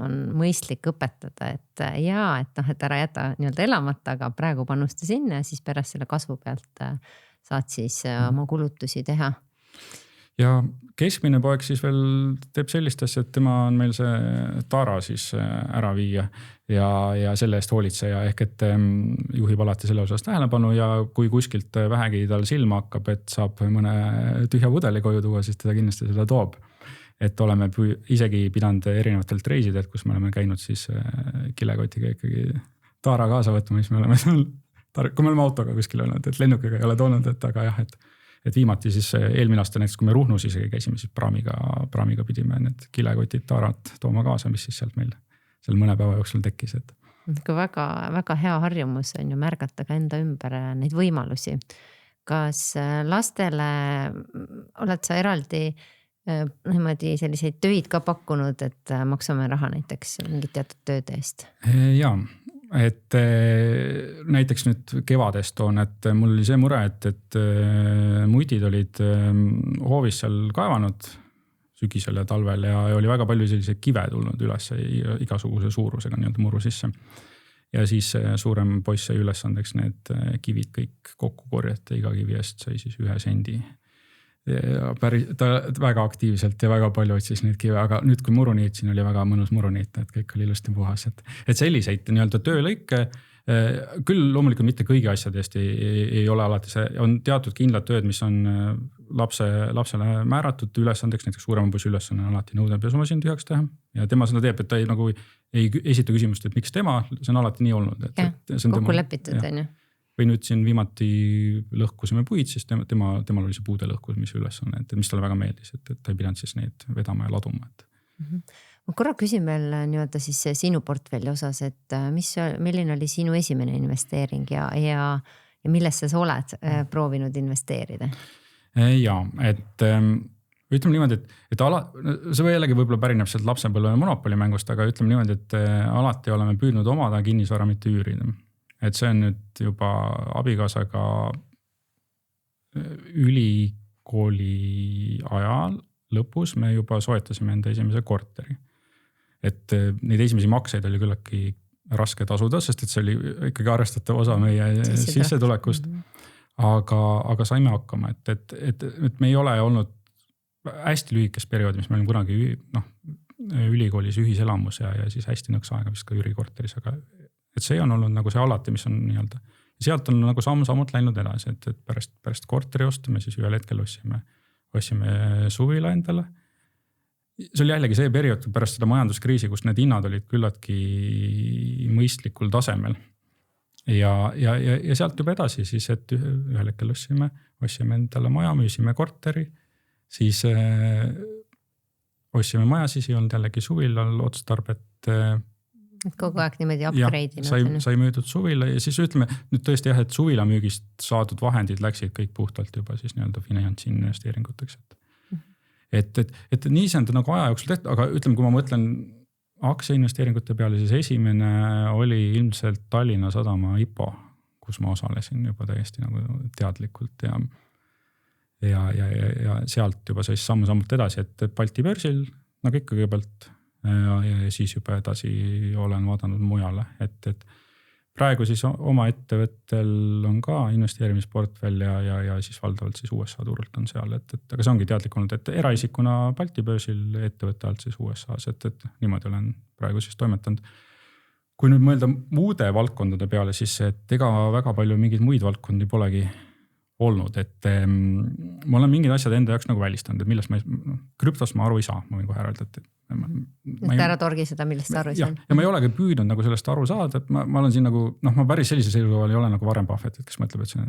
on mõistlik õpetada, et et ära jäta nii-öelda elamata, aga praegu panusta sinna ja siis pärast selle kasvu pealt saad siis oma kulutusi teha. Ja keskmine poeg siis veel teeb sellist asja, et tema on meil see Tara siis ära viia ja selle eest hoolitseja ehk et juhib alati selle osas tähelepanu ja kui kuskilt vähegi tal silma hakkab, et saab mõne tühja pudeli koju tuua, siis teda kindlasti seda toob. Et oleme isegi pidanud erinevatelt reisidelt, kus me oleme käinud siis kilekotiga ikkagi Tara kaasa võtma, mis me oleme seal, kui me oleme autoga kuskil olnud, et lennukiga ei ole toonud, aga jah, et viimati siis eelmine aasta näiteks, kui me Ruhnus isegi käisime, siis praamiga pidime need kilekotid Tarat tooma kaasa, mis siis sealt meil seal mõne päeva jooksul tekkis. Väga, väga hea harjumus on ju märgata ka enda ümber neid võimalusi. Kas lastele oled sa eraldi niimoodi selliseid töid ka pakkunud, et maksame raha näiteks mingit teatud tööde eest? Jaa, et näiteks nüüd kevadest on, et mul oli see mure, et mudid olid hoovis seal kaevanud sügisel ja talvel ja oli väga palju selliseid kive tulnud üles igasuguse suurusega nii-öelda muru sisse. Ja siis suurem poiss sai ülesandeks need kivid kõik kokku korjata, iga kivi eest sai siis 1 sendi. Ja ta väga aktiivselt ja väga palju otsis neid kive, aga nüüd kui muru niitsin, oli väga mõnus muru niita, et kõik oli ilusti puhas. Et selliseid nii-öelda töölõike küll loomulikult mitte kõigi asjade eest ei ole alati see, on teatud kindlad tööd, mis on lapsele määratud ülesandeks, näiteks suurema poisi ülesanne on alati nõudepesumasin tühjaks teha ja tema seda teeb, et ta ei esita küsimust, et miks tema, see on alati nii olnud. Kokku lepitud on ju. Või nüüd siin viimati lõhkusime puid, siis temal oli see puude lõhkumise ülesanne, mis talle väga meeldis, et ta ei pidanud siis neid vedama ja laduma. Ma korra küsin veel nii-öelda siis sinu portfelli osas, et milline oli sinu esimene investeering ja millesse sa oled proovinud investeerida? Ja, et ütleme niimoodi, et see jällegi võib-olla pärineb sealt lapsepõlve monopolimängust, aga ütleme niimoodi, et alati oleme püüdnud omada kinnisvara mitte üürida. Et see on nüüd juba abikaasaga ülikooli ajal lõpus me juba soetasime enda esimese korteri. Et neid esimesi makseid oli küllaki raske tasuda, sest et see oli ikkagi arvestatav osa meie sissetulekust. Aga saime hakkama, et me ei ole olnud hästi lühikest perioodi, mis me olime kunagi ülikoolis ühiselamus ja siis hästi nõks aega vist ka üürikorteris, aga et see on olnud nagu see alati, mis on nii-öelda. Sealt on nagu samm-sammult läinud edasi, et pärast korteri ostu me siis ühel hetkel ossime suvila endale. See oli jällegi see periood pärast seda majanduskriisi, kus need hinnad olid küllaltki mõistlikul tasemel. Ja sealt juba edasi siis, et ühel hetkel ossime endale maja, müüsime korteri, siis ossime maja, siis ei olnud jällegi suvilal otstarbet. Kogu aeg niimoodi upgrade'inud. Sai müüdud suvila ja siis ütleme nüüd tõesti jah, et suvila müügist saadud vahendid läksid kõik puhtalt juba siis nii-öelda finantsinvesteeringuteks. Et nii see on ta nagu aja jooksul tehtud, aga ütleme, kui ma mõtlen aktsiainvesteeringute peale, siis esimene oli ilmselt Tallinna Sadama IPO, kus ma osalesin juba täiesti nagu teadlikult ja sealt juba siis samm-sammult edasi, et Balti börsil nagu ikka kõigepealt ja siis juba edasi olen vaadanud mujale, et praegu siis oma ettevõttel on ka investeerimisportfell ja siis valdavalt siis USA turult on seal, et aga see ongi teadlik olnud, et eraisikuna Balti börsil ettevõtte alt siis USAs, et niimoodi olen praegu siis toimetanud. Kui nüüd mõelda muude valdkondade peale, siis et ega väga palju mingeid muid valdkondi polegi olnud, et ma olen mingid asjad enda jaoks nagu välistanud, et millest krüptost ma aru ei saa, ma võin kohe öelda, et ära torgi seda, millest aru ei saa. Ja ma ei olegi püüdnud nagu sellest aru saada, et ma olen siin nagu, ma päris sellise seisukohal ei ole nagu Warren Buffett, kes mõtleb, et see on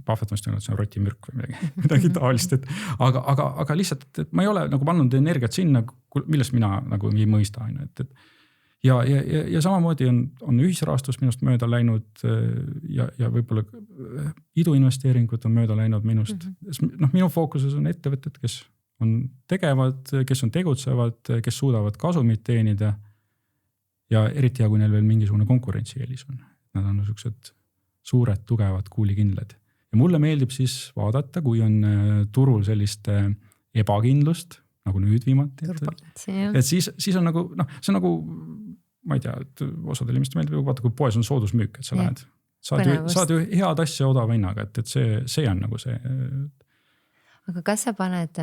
Buffett on öelnud, et see on rotimürk või midagi taolist, aga lihtsalt, et ma ei ole nagu pannud energiat sinna, millest mina nagu ei mõista aina, ja samamoodi on ühisrahastus minust mööda läinud ja võib-olla iduinvesteeringud on mööda läinud minust. Minu fookuses on ettevõtted, kes on tegevad, kes on tegutsevad, kes suudavad kasumit teenida ja eriti hea, kui neil veel mingisugune konkurentsieelis on. Nad on niisugused suured, tugevad, kuulikindlad. Ja mulle meeldib siis vaadata, kui on turul sellist ebakindlust, nagu nüüd viimati. Et siis on nagu, see on nagu, ma ei tea, et osadel inimestel meeldib vaata, kui poes on soodusmüük, et sa lähed. Saad ju head asja odava hinnaga, et see on nagu see. Aga kas sa paned,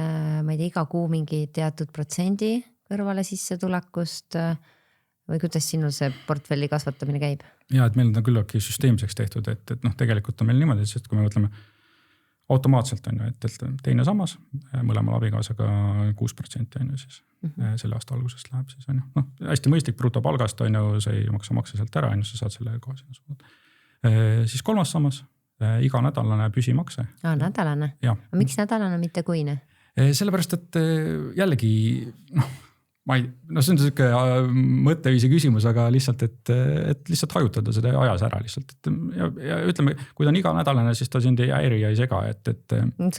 ma ei tea, iga kuu mingi teatud protsendi kõrvale sissetulekust või kuidas sinul see portfelli kasvatamine käib? Ja, et meil on küllagi süsteemseks tehtud, et tegelikult on meil niimoodi, et kui me mõtleme automaatselt on ju, et teine sammas, mõlemal abikaasaga 6% on ju siis selle aasta algusest läheb siis on ju. Hästi mõistlik brutopalgast on ju, see ei maksa sealt ära, on ju, sa saad selle koha sinna. Siis kolmas sammas. Iga nädalane püsimakse. Nädalane? Ja. Miks nädalane, mitte kuine? Sellepärast, et jällegi, see on selline mõtteviisi küsimus, aga lihtsalt, et lihtsalt hajutada seda ajas ära lihtsalt. Ja ütleme, kui ta on iga nädalane, siis ta sind ei häiri ja ei sega.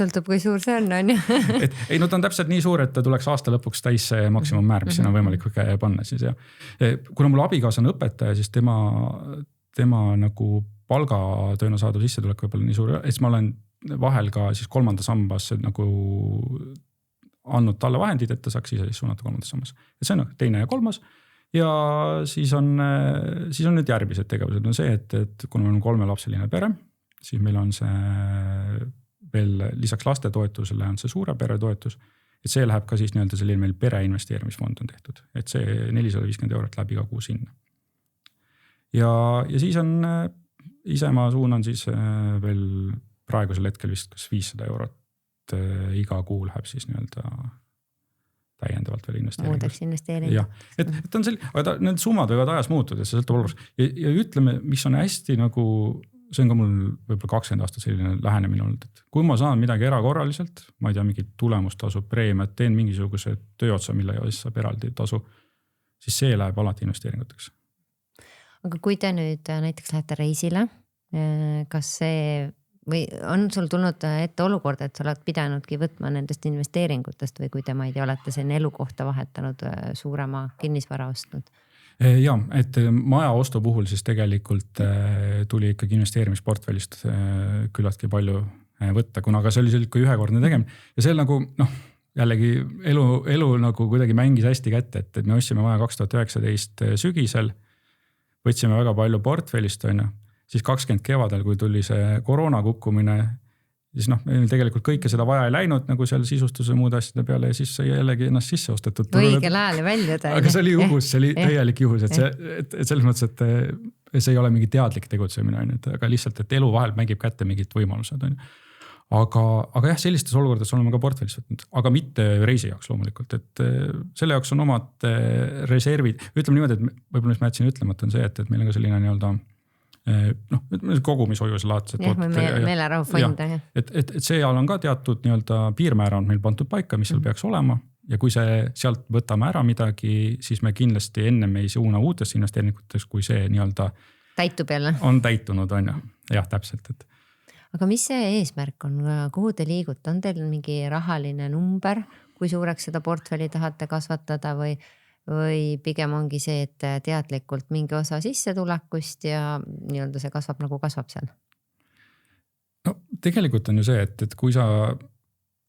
Sõltub, kui suur see on ju. Ei, ta on täpselt nii suur, et ta tuleks aasta lõpuks täis see maksimummäär, mis sinna on võimalik panna. Siis, ja. Kuna mul abikaas on õpetaja, siis tema nagu palgatööna saadud sissetulek võib-olla nii suur, et ma olen vahel ka siis kolmanda sambasse nagu andnud talle vahendid, et ta saaks ise siis suunata kolmandas sammas. Et see on teine ja kolmas ja siis on nüüd järgmised tegevused on see, et kuna meil on 3-lapseline pere, siis meil on see veel lisaks lastetoetusele on see suure pere toetus, et see läheb ka siis nii-öelda selline meil pere investeerimisfond on tehtud, et see 450 € läheb iga kuu sinna. ja siis on ise ma suunan siis veel praegusel hetkel vist kas 500 eurot iga kuu läheb siis nii-öelda täiendavalt veel muudeks investeeringuks. jah, et on aga need summad võivad ajas muutuda, see sõltub olukorrast. Ja ütleme, mis on hästi nagu, see on ka mul võib-olla 20 aastat selline lähenemine olnud, et kui ma saan midagi erakorraliselt, ma ei tea, mingi tulemustasu, preemiat, teen mingisuguse tööotsa, mille eest saab eraldi tasu, siis see läheb alati investeeringuteks. Aga kui te nüüd näiteks lähete reisile, kas see või on sul tulnud ette olukord, et sa oled pidanudki võtma nendest investeeringutest või kui te, ma ei tea, olete siin elukohta vahetanud, suurema kinnisvara ostnud? Ja, et maja ostu puhul siis tegelikult tuli ikkagi investeerimisportfellist küllaltki palju võtta, kuna ka see oli selline ühekordne tegemine ja see nagu jällegi elu nagu kuidagi mängis hästi kätte, et me ostsime maja 2019 sügisel, võtsime väga palju portfellist, siis 20 kevadel, kui tuli see koroona kukkumine, siis meil tegelikult kõike seda vaja ei läinud nagu seal sisustuse muude asjade peale ja siis sai jällegi ennast sisse ostetud. Õigel ajal väljuda. Aga see oli juhus, see oli täielik juhus, et selles mõttes, et see ei ole mingi teadlik tegutsemine, aga lihtsalt, et elu vahel mängib kätte mingid võimalused. Aga jah, sellistes olukordades oleme ka portfellis võtnud, aga mitte reisi jaoks loomulikult, et selle jaoks on omad reservid. Ütleme niimoodi, et võib-olla mis ma jätsin ütlemata on see, et meil on ka selline nii-öelda kogumishoiuse laad. Meelerahufond. Et seal on ka teatud nii-öelda piirmäära on meil pandud paika, mis seal peaks olema ja kui sealt võtame ära midagi, siis me kindlasti ennem ei suuna uutesse investeeringuteks, kui see nii-öelda täitub jälle. On täitunud, on jah, täpselt. Aga mis see eesmärk on, kuhu te liigute? On teil mingi rahaline number, kui suureks seda portfelli tahate kasvatada või pigem ongi see, et teadlikult mingi osa sissetulekust ja nii-öelda see kasvab nagu kasvab seal? No tegelikult on ju see, et kui sa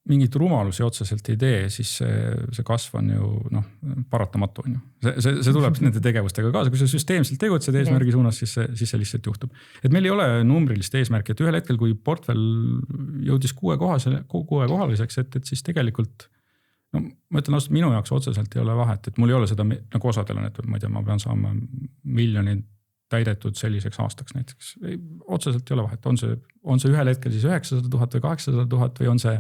mingit rumalusi otseselt ei tee, siis see kasv on ju paratamatu on ju. See tuleb nende tegevustega kaasa, kui sa süsteemselt tegutsed eesmärgi suunas, siis see lihtsalt juhtub. Et meil ei ole numbrilist eesmärki, et ühel hetkel, kui portfell jõudis 6 kohaliseks, et siis tegelikult ma ütlen ausalt, minu jaoks otseselt ei ole vahet, et mul ei ole seda nagu osadel on, et ma ei tea, ma pean saama miljonid täidetud selliseks aastaks näiteks. Otseselt ei ole vahet, on see ühel hetkel siis 900 000 või 800 000 või on see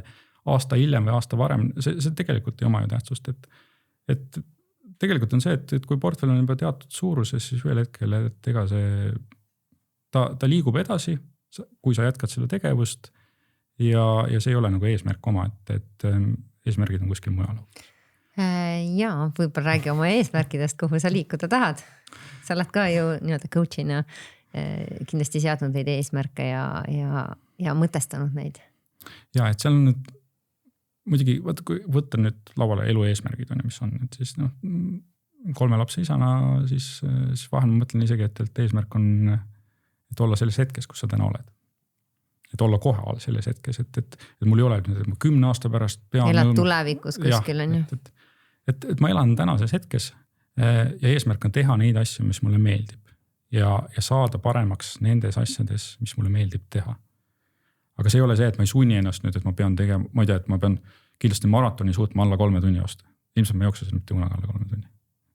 aasta hiljem või aasta varem, see tegelikult ei oma ju tähtsust, et tegelikult on see, et kui portfell on juba teatud suuruses, siis ühel hetkel, et ega see, ta liigub edasi, kui sa jätkad seda tegevust ja see ei ole nagu eesmärk oma, et eesmärgid on kuskil mujal. Jaa, võib-olla räägi oma eesmärkidest, kuhu sa liikuda tahad. Sa oled ka ju nii-öelda coachina kindlasti seadnud neid eesmärke ja mõtestanud neid. Ja, et seal on nüüd muidugi, kui võtta nüüd lauale elu eesmärgid, mis on, et siis 3 lapse isana, siis vahel ma mõtlen isegi, et eesmärk on, et olla selles hetkes, kus sa täna oled. Et olla kohal selles hetkes, et mul ei ole, et ma 10 aasta pärast pean... Elad tulevikus kuskil on ju. Et ma elan tänases hetkes ja eesmärk on teha neid asju, mis mulle meeldib ja saada paremaks nendes asjades, mis mulle meeldib teha. Aga see ei ole see, et ma ei sunni ennast nüüd, et ma pean tegema, ma ei tea, et ma pean kindlasti maratoni suutma alla 3 tunni osta. Ilmselt ma jooksesin mitte kunagi alla 3 tunni.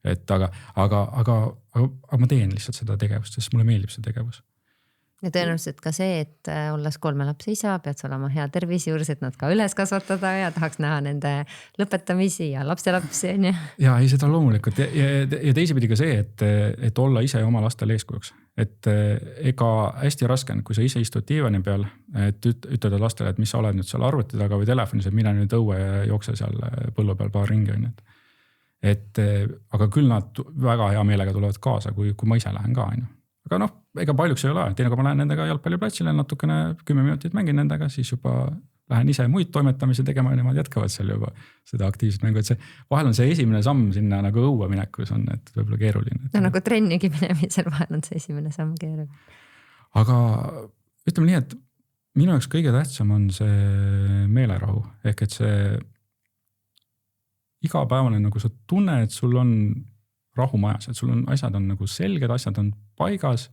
Et aga ma teen lihtsalt seda tegevust, sest mulle meeldib see tegevus. Ja tõenäoliselt ka see, et olles 3 lapse isa, pead sa olema hea tervisi juures, et nad ka üles kasvatada ja tahaks näha nende lõpetamisi ja lapselapsi. Ja ei, seda loomulikult. Ja teisipidi ka see, et olla ise oma lastel eeskujuks. Et ega hästi raske on, kui sa ise istud diivani peal, et ütleda lastele, et mis sa oled nüüd seal arvuti taga või telefonis, et mine nüüd õue ja jookse seal põllu peal paar ringi. Aga küll nad väga hea meelega tulevad kaasa, kui ma ise lähen ka. Aga ega paljuks ei ole, teinekord ma lähen nendega jalgpalliplatsile, natukene 10 minutit mängin nendega, siis juba lähen ise muid toimetamisi tegema ja nemad jätkavad seal juba seda aktiivset mängu. Et see, vahel on see esimene samm sinna nagu õue minekus on, et võib-olla keeruline. Nagu trennigi minemisel vahel on see esimene samm keeruline. Aga ütleme nii, et minu jaoks kõige tähtsam on see meelerahu. Ehk et see igapäevane nagu sa tunne, et sul on rahumajas, et sul on asjad on nagu selged, asjad on paigas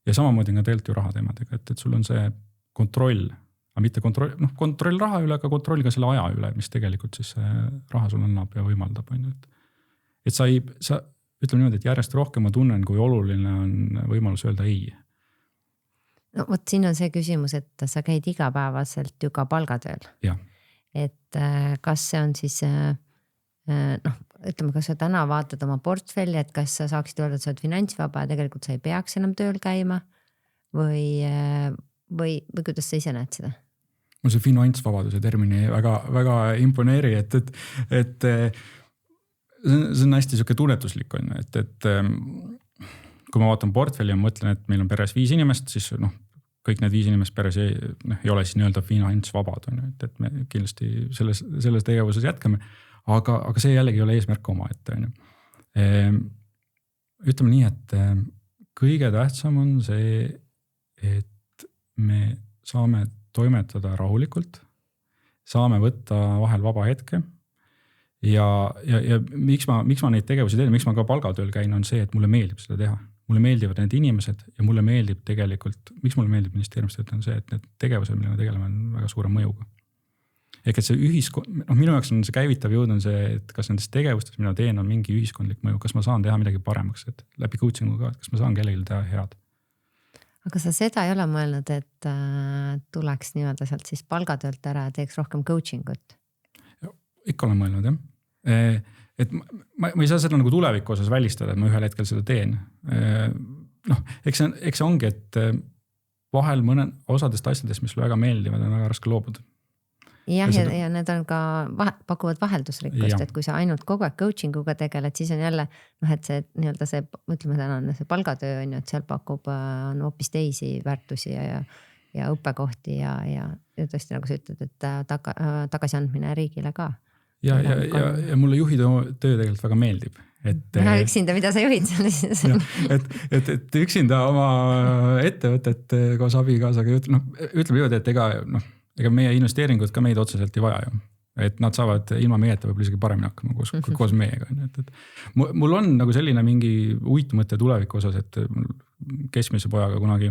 ja samamoodi on ka tegelikult ju rahateemadega, et sul on see kontroll, aga mitte kontroll raha üle, aga kontroll ka selle aja üle, mis tegelikult siis see raha sul annab ja võimaldab. Et ütleme niimoodi, et järjest rohkem ma tunnen, kui oluline on võimalus öelda ei. No vot, siin on see küsimus, et sa käid igapäevaselt ju ka palgatööl. Jah. Et kas see on siis, ütleme, kas sa täna vaatad oma portfelli, et kas sa saaksid öelda, et sa oled finantsvaba ja tegelikult sa ei peaks enam tööl käima või kuidas sa ise näed seda? Mul see finantsvabaduse termini väga imponeeri, et see on hästi siuke tunnetuslik on, et kui ma vaatan portfelli ja mõtlen, et meil on peres 5 inimest, siis kõik need 5 inimest peres ei ole siis nii-öelda finantsvabad, et me kindlasti selles tegevuses jätkame, aga see jällegi ei ole eesmärk oma ette. Ütleme nii, et kõige tähtsam on see, et me saame toimetada rahulikult, saame võtta vahel vaba hetke ja miks ma neid tegevusi teen, miks ma ka palgatööl käin, on see, et mulle meeldib seda teha. Mulle meeldivad need inimesed ja mulle meeldib tegelikult, miks mulle meeldib ministeeriumist, on see, et need tegevused, millega tegeleme, on väga suure mõjuga. Ehk et see minu jaoks on see käivitav jõud on see, et kas nendes tegevustes, mida teen, on mingi ühiskondlik mõju, kas ma saan teha midagi paremaks, et läbi coachingu ka, kas ma saan kellelgi teha head. Aga sa seda ei ole mõelnud, et tuleks nii-öelda sealt siis palgatöölt ära ja teeks rohkem coachingut? Ikka olen mõelnud, jah. Et ma ei saa seda nagu tuleviku osas välistada, et ma ühel hetkel seda teen. Eks see ongi, et vahel osadest asjadest, mis sulle väga meeldivad, on väga raske loobuda. Jah, ja need on ka pakuvad vaheldusrikkust, et kui sa ainult kogu aeg coachinguga tegeled, siis on jälle, et see nii-öelda see, ütleme tänane see palgatöö on ju, et seal pakub on hoopis teisi väärtusi ja õppekohti ja tõesti nagu sa ütled, et tagasiandmine riigile ka. Ja mulle juhi töö tegelikult väga meeldib. Üksinda, mida sa juhid seal? Et üksinda oma ettevõtet koos abikaasaga ütleme niimoodi, et ega meie investeeringud ka meid otseselt ei vaja ju. Et nad saavad ilma meieta võib isegi paremini hakkama koos meiega. Mul on nagu selline mingi uitmõte tuleviku osas, et keskmise pojaga kunagi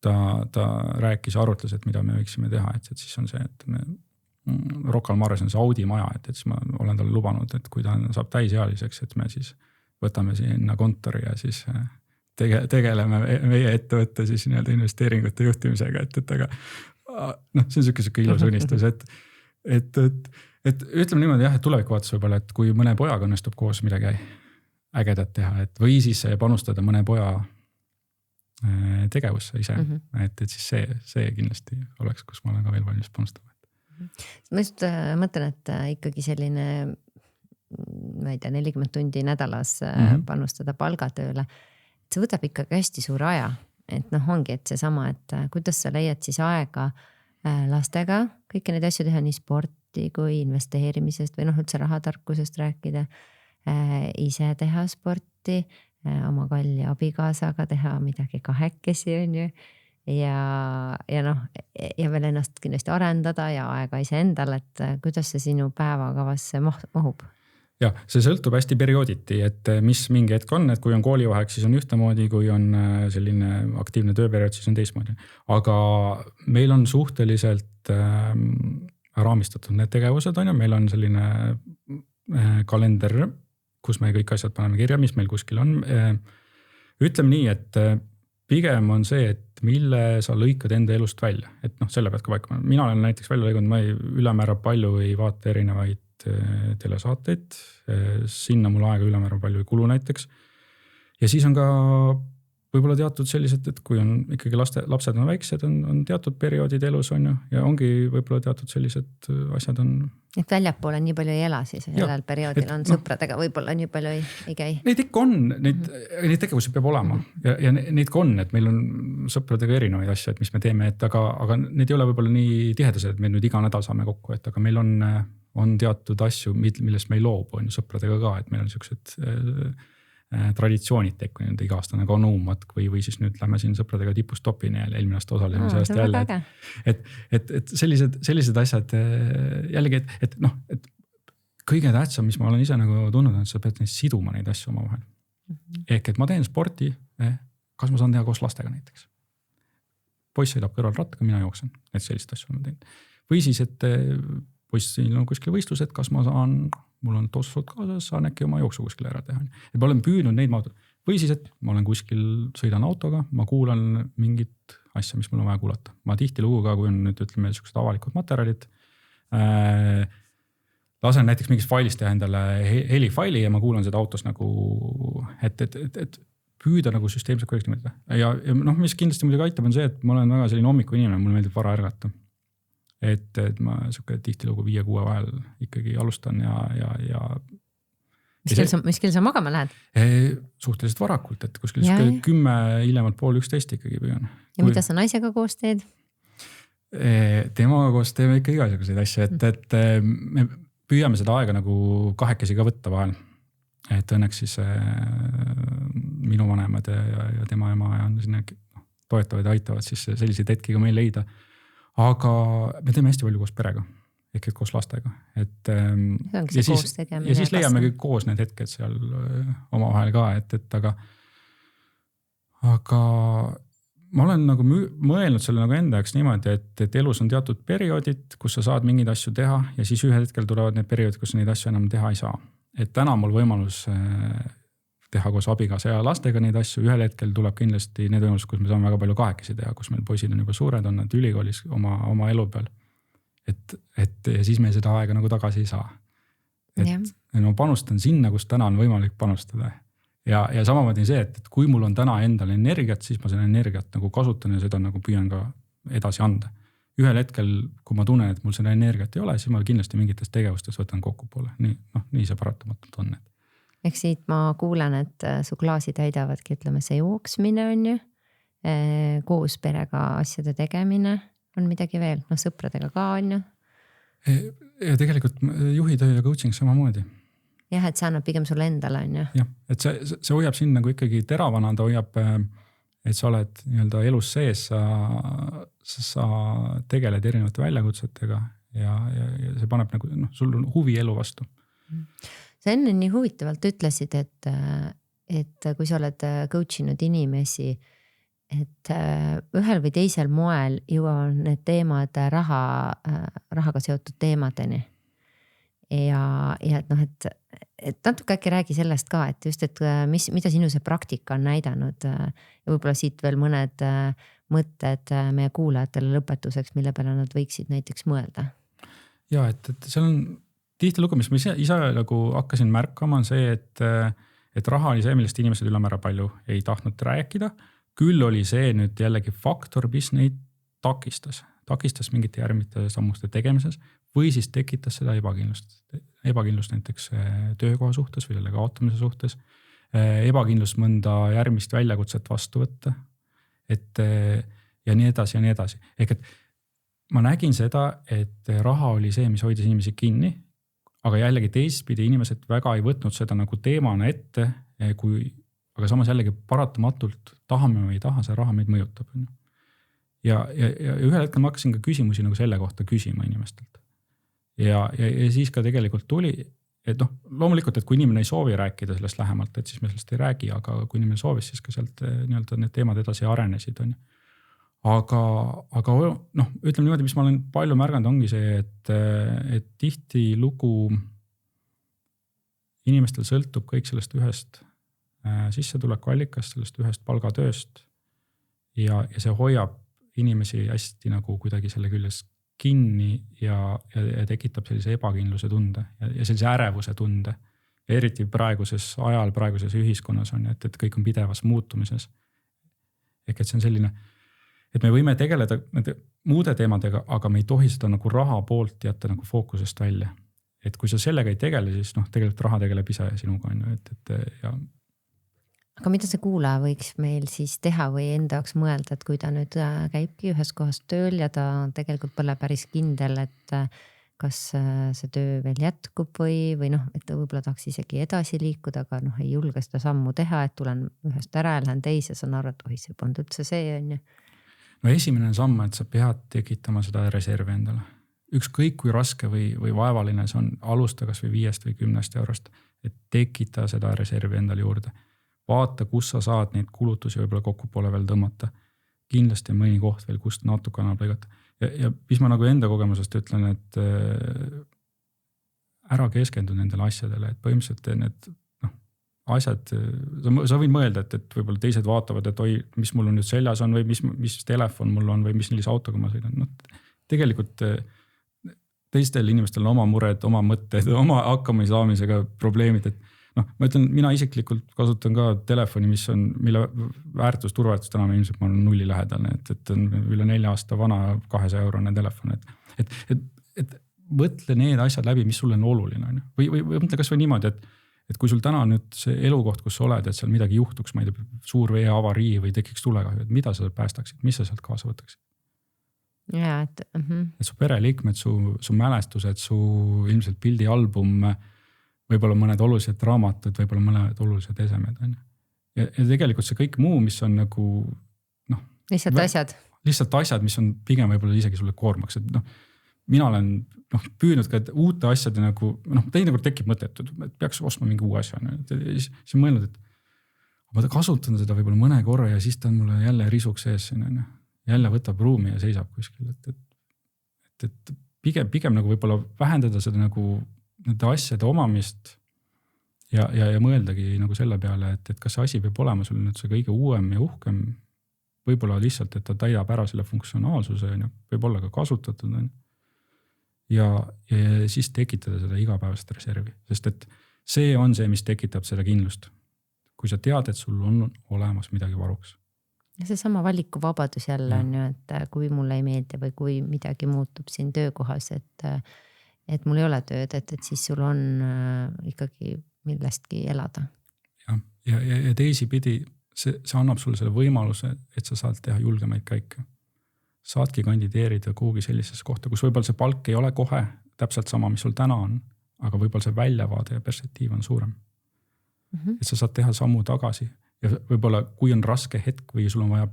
ta rääkis ja arutles, et mida me võiksime teha, et siis on see, et me Rocca al Mares on see Audi maja, et siis ma olen talle lubanud, et kui ta saab täisealiseks, et me siis võtame sinna kontori ja siis tegeleme meie ettevõtte siis nii-öelda investeeringute juhtimisega, et aga see on siuke ilus unistus, et ütleme niimoodi jah, et tuleviku vaates võib-olla, et kui mõne pojaga õnnestub koos midagi ägedat teha, et või siis panustada mõne poja tegevusse ise, et siis see kindlasti oleks, kus ma olen ka veel valmis panustama. Ma just mõtlen, et ikkagi selline, ma ei tea, 40 tundi nädalas panustada palgatööle, et see võtab ikkagi hästi suur aja, et ongi, et seesama, et kuidas sa leiad siis aega lastega kõiki neid asju teha, nii sporti kui investeerimisest või üldse rahatarkusest rääkida, ise teha sporti, oma kalli abikaasaga teha midagi kahekesi on ju. Ja veel ennast kindlasti arendada ja aega ise endal, et kuidas see sinu päevakavasse mahub? Ja, see sõltub hästi periooditi, et mis mingi hetk on, et kui on koolivaheaeg, siis on ühtemoodi, kui on selline aktiivne tööperiood, siis on teistmoodi. Aga meil on suhteliselt raamistatud need tegevused, on ju, meil on selline kalender, kus me kõik asjad paneme kirja, mis meil kuskil on. Ütleme nii, et pigem on see, et mille sa lõikad enda elust välja, et selle pead ka paikama. Mina olen näiteks välja lõiganud, ma ülemäära palju ei vaata erinevaid telesaateid, sinna mul aega ülemäära palju ei kulu näiteks. Ja siis on ka võib-olla teatud sellised, et kui on ikkagi lapsed on väiksed, on teatud perioodid elus on ju, ja ongi võib-olla teatud sellised asjad on. Et väljapoole nii palju ei ela siis, sellel perioodil on sõpradega võib-olla nii palju ei käi. Neid ikka on, neid tegevusi peab olema ja neid ka on, et meil on sõpradega erinevaid asju, et mis me teeme, et aga need ei ole võib-olla nii tihedased, et me nüüd iga nädal saame kokku, et aga meil on teatud asju, millest me ei loobu, on ju sõpradega ka, et meil on sellised traditsioonid tekku nüüd iga-aastane kanuumatk või siis nüüd lähme siin sõpradega tipust topini ja eelmine aasta osalesime sellest jälle. Et sellised asjad jällegi, et kõige tähtsam, mis ma olen ise nagu tundnud, et sa pead siduma neid asju oma vahel. Ehk et ma teen sporti, kas ma saan teha koos lastega näiteks. Poiss sõidab kõrval rattaga, mina jooksen, et sellist asju ma teen. Või siis, et poissil on kuskil võistlused, kas ma saan mul on tossud kaasas, saan äkki oma jooksu kuskil ära teha. Et ma olen püüdnud neid maad. Või siis, et ma olen kuskil, sõidan autoga, ma kuulan mingit asja, mis mul on vaja kuulata. Ma tihtilugu ka, kui on nüüd ütleme sellised avalikud materjalid, lasen näiteks mingist failist teha endale helifaili ja ma kuulan seda autos nagu, et püüda nagu süsteemselt korrekti mõelda. Ja noh, mis kindlasti muidugi aitab on see, et ma olen väga selline hommiku inimene, mulle meeldib vara ärgata. Et ma tihtilugu 5-6 vahel ikkagi alustan ja mis kell sa magama lähed? Suhteliselt varakult, et kuskil 10 hiljemalt 10:30 ikkagi püüan. Ja mida sa naisega koos teed? Temaga koos teeme ikka igasuguseid asju, et me püüame seda aega nagu kahekesi ka võtta vahel. Et õnneks siis minu vanemad ja tema ema on sinna toetavad ja aitavad siis selliseid hetki ka meil leida. Aga me teeme hästi palju koos perega, ehk et koos lastega. Ja siis leiame kõik koos need hetked seal omavahel ka, aga ma olen nagu mõelnud selle nagu enda jaoks niimoodi, et elus on teatud perioodid, kus sa saad mingeid asju teha ja siis ühel hetkel tulevad need perioodid, kus neid asju enam teha ei saa. Et täna mul võimalus teha koos abigaasa ja lastega neid asju, ühel hetkel tuleb kindlasti need võimalused, kus me saame väga palju kahekesi teha, kus meil poisid on juba suured, on nad ülikoolis oma elu peal. Et ja siis me seda aega nagu tagasi ei saa. Et ma panustan sinna, kus täna on võimalik panustada. Ja samamoodi see, et kui mul on täna endal energiat, siis ma seda energiat nagu kasutan ja seda nagu püüan ka edasi anda. Ühel hetkel, kui ma tunnen, et mul seda energiat ei ole, siis ma kindlasti mingites tegevustes võtan kokku poole. Nii see paratamatult on. Ehk siit ma kuulen, et su klaasi täidavadki, ütleme, see jooksmine on ju, koos perega asjade tegemine on midagi veel, sõpradega ka on ju. Ja tegelikult juhitöö ja coaching samamoodi. Jah, et see annab pigem sulle endale on ju. Jah, et see hoiab siin nagu ikkagi teravana, ta hoiab, et sa oled nii-öelda elus sees, sa tegeled erinevate väljakutsetega ja see paneb nagu, sul on huvi elu vastu. Sa enne nii huvitavalt ütlesid, et kui sa oled coachinud inimesi, et ühel või teisel moel jõuavad need teemad rahaga seotud teemadeni. Ja et natuke äkki räägi sellest ka, et just, et mida sinu see praktika on näidanud ja võib-olla siit veel mõned mõtted meie kuulajatele lõpetuseks, mille peale nad võiksid näiteks mõelda. Ja, et seal on tihtilugu, mis ma ise nagu hakkasin märkama, on see, et raha oli see, millest inimesed ülemäära palju ei tahtnud rääkida. Küll oli see nüüd jällegi faktor, mis neid takistas mingite järgmiste sammuste tegemises või siis tekitas seda ebakindlust näiteks töökoha suhtes või selle kaotamise suhtes, ebakindlust mõnda järgmist väljakutset vastu võtta, ja nii edasi ja nii edasi. Ehk et ma nägin seda, et raha oli see, mis hoidis inimesi kinni, aga jällegi teistpidi inimesed väga ei võtnud seda nagu teemana ette, aga samas jällegi paratamatult tahame või ei taha, see raha meid mõjutab. Ja ühel hetkel ma hakkasin ka küsimusi nagu selle kohta küsima inimestelt. Ja siis ka tegelikult tuli, et loomulikult, et kui inimene ei soovi rääkida sellest lähemalt, et siis me sellest ei räägi, aga kui inimene soovis, siis ka sealt nii-öelda need teemad edasi arenesid. Aga ütleme niimoodi, mis ma olen palju märganud, ongi see, et tihti lugu inimestel sõltub kõik sellest ühest sissetulekuallikast, sellest ühest palgatööst ja see hoiab inimesi hästi nagu kuidagi selle küljes kinni ja tekitab sellise ebakindluse tunde ja sellise ärevuse tunde. Ja eriti praeguses ajal, praeguses ühiskonnas on, et kõik on pidevas muutumises. Ehk et see on selline, et me võime tegeleda nende muude teemadega, aga me ei tohi seda nagu raha poolt jätta nagu fookusest välja. Et kui sa sellega ei tegele, siis tegelikult raha tegeleb ise sinuga on ju, Aga mida see kuulaja võiks meil siis teha või enda jaoks mõelda, et kui ta nüüd käibki ühes kohas tööl ja ta tegelikult pole päris kindel, et kas see töö veel jätkub või et ta võib-olla tahaks isegi edasi liikuda, aga ei julge seda sammu teha, et tulen ühest ära ja lähen teise, saan aru, et see polnud üldse see on ju. Esimene samm, et sa pead tekitama seda reservi endale. Ükskõik kui raske või vaevaline see on, alusta kas või 5 või 10 eurost, et tekita seda reservi endale juurde. Vaata, kus sa saad neid kulutusi võib-olla kokku poole veel tõmmata. Kindlasti on mõni koht veel, kust natuke annab lõigata. Ja mis ma nagu enda kogemusest ütlen, et ära keskenduda nendele asjadele, et põhimõtteliselt need asjad, sa võid mõelda, et võib-olla teised vaatavad, et oi, mis mul on nüüd seljas on või mis telefon mul on või mis sellise autoga ma sõidan. No, tegelikult teistel inimestel on oma mured, oma mõtted, oma hakkama saamisega probleemid, et ma ütlen, mina isiklikult kasutan ka telefoni, mille turvaväärtus täna ilmselt ma olen nulli lähedal, et on üle 4 aasta vana 200 eurone telefon, et mõtle need asjad läbi, mis sulle on oluline. Või mõtle kas või niimoodi, et kui sul täna nüüd see elukoht, kus sa oled, et seal midagi juhtuks, ma ei tea, suur veeavarii või tekiks tulekahju, et mida sa päästaksid, mis sa sealt kaasa võtaksid? Ja, et su pereliikmed, su mälestused, su ilmselt pildialbum, võib-olla mõned olulised raamatud, võib-olla mõned olulised esemed. Ja tegelikult see kõik muu, mis on nagu lihtsalt asjad, mis on pigem võib-olla isegi sulle koormaks, et mina olen püüdnud ka uute asjade nagu, teinekord tekib mõttetud, et peaks ostma mingi uue asja. Siis mõelnud, et ma kasutan seda võib-olla mõne korra ja siis ta on mulle jälle risuks ees. Jälle võtab ruumi ja seisab kuskil. Et pigem nagu võib-olla vähendada seda nagu nende asjade omamist ja mõeldagi nagu selle peale, et kas see asi peab olema sul nüüd see kõige uuem ja uhkem. Võib-olla lihtsalt, et ta täidab ära selle funktsionaalsuse, võib olla ka kasutatud. Ja siis tekitada seda igapäevast reservi, sest et see on see, mis tekitab seda kindlust. Kui sa tead, et sul on olemas midagi varuks. Ja see sama valikuvabadus jälle on ju, et kui mulle ei meeldi või kui midagi muutub siin töökohas, et mul ei ole tööd, et siis sul on ikkagi millestki elada. Ja teisipidi see annab sulle selle võimaluse, et sa saad teha julgemaid käike. Saadki kandideerida kuhugi sellisesse kohta, kus võib-olla see palk ei ole kohe täpselt sama, mis sul täna on, aga võib-olla see väljavaade ja perspektiiv on suurem. Et sa saad teha sammu tagasi ja võib-olla kui on raske hetk või sul on vaja,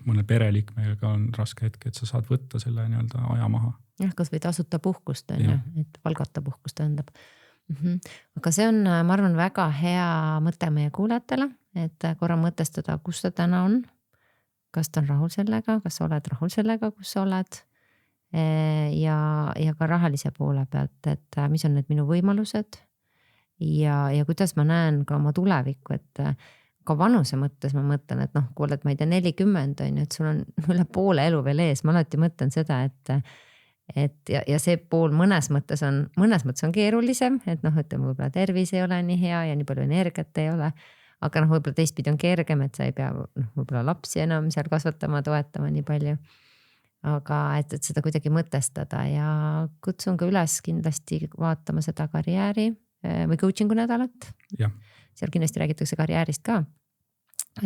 mõne pereliikmega on raske hetk, et sa saad võtta selle nii-öelda aja maha. Jah, kas või tasuta puhkust on ju, et palgata puhkust tähendab. Aga see on, ma arvan, väga hea mõte meie kuulajatele, et korra mõtestada, kus ta täna on. Kas ta on rahul sellega, kas sa oled rahul sellega, kus sa oled ja ka rahalise poole pealt, et mis on need minu võimalused ja kuidas ma näen ka oma tulevikku, et ka vanuse mõttes ma mõtlen, et kui oled, ma ei tea, 40 on, et sul on üle poole elu veel ees, ma alati mõtlen seda, et see pool mõnes mõttes on keerulisem, et ütleme, võib-olla tervis ei ole nii hea ja nii palju energiat ei ole. Aga võib-olla teistpidi on kergem, et sa ei pea võib-olla lapsi enam seal kasvatama, toetama nii palju. Aga et seda kuidagi mõtestada ja kutsun ka üles kindlasti vaatama seda karjääri või coachingu nädalat. Ja. Seal kindlasti räägitakse karjäärist ka.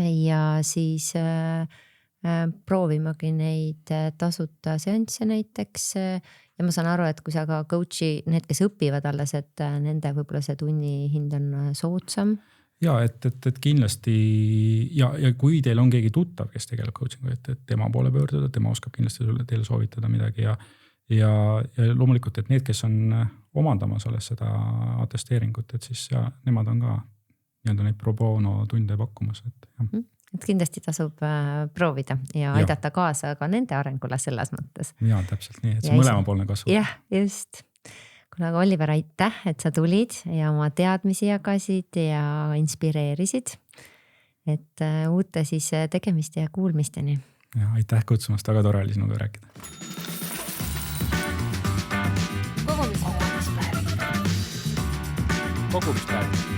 Ja siis proovimagi neid tasuta seansse näiteks. Ja ma saan aru, et kui sa ka coachi, need, kes õpivad alles, et nende võib-olla see tunni hind on soodsam. Ja, et kindlasti ja kui teil on keegi tuttav, kes tegeleb coachingu, et tema poole pöörduda, tema oskab kindlasti teile soovitada midagi ja loomulikult, et need, kes on omandamas alles seda atesteeringut, et siis nemad on ka nii-öelda neid pro bono tunde pakkumas. Et kindlasti tasub proovida ja aidata kaasa ka nende arengule selles mõttes. Ja, täpselt nii, et see mõlemapoolne kasvab. Jah, just. Aga Oliver, aitäh, et sa tulid ja oma teadmisi jagasid ja inspireerisid, et uute siis tegemiste ja kuulmisteni. Ja, aitäh kutsumast, väga tore oli sinuga rääkida. Kogumispäev.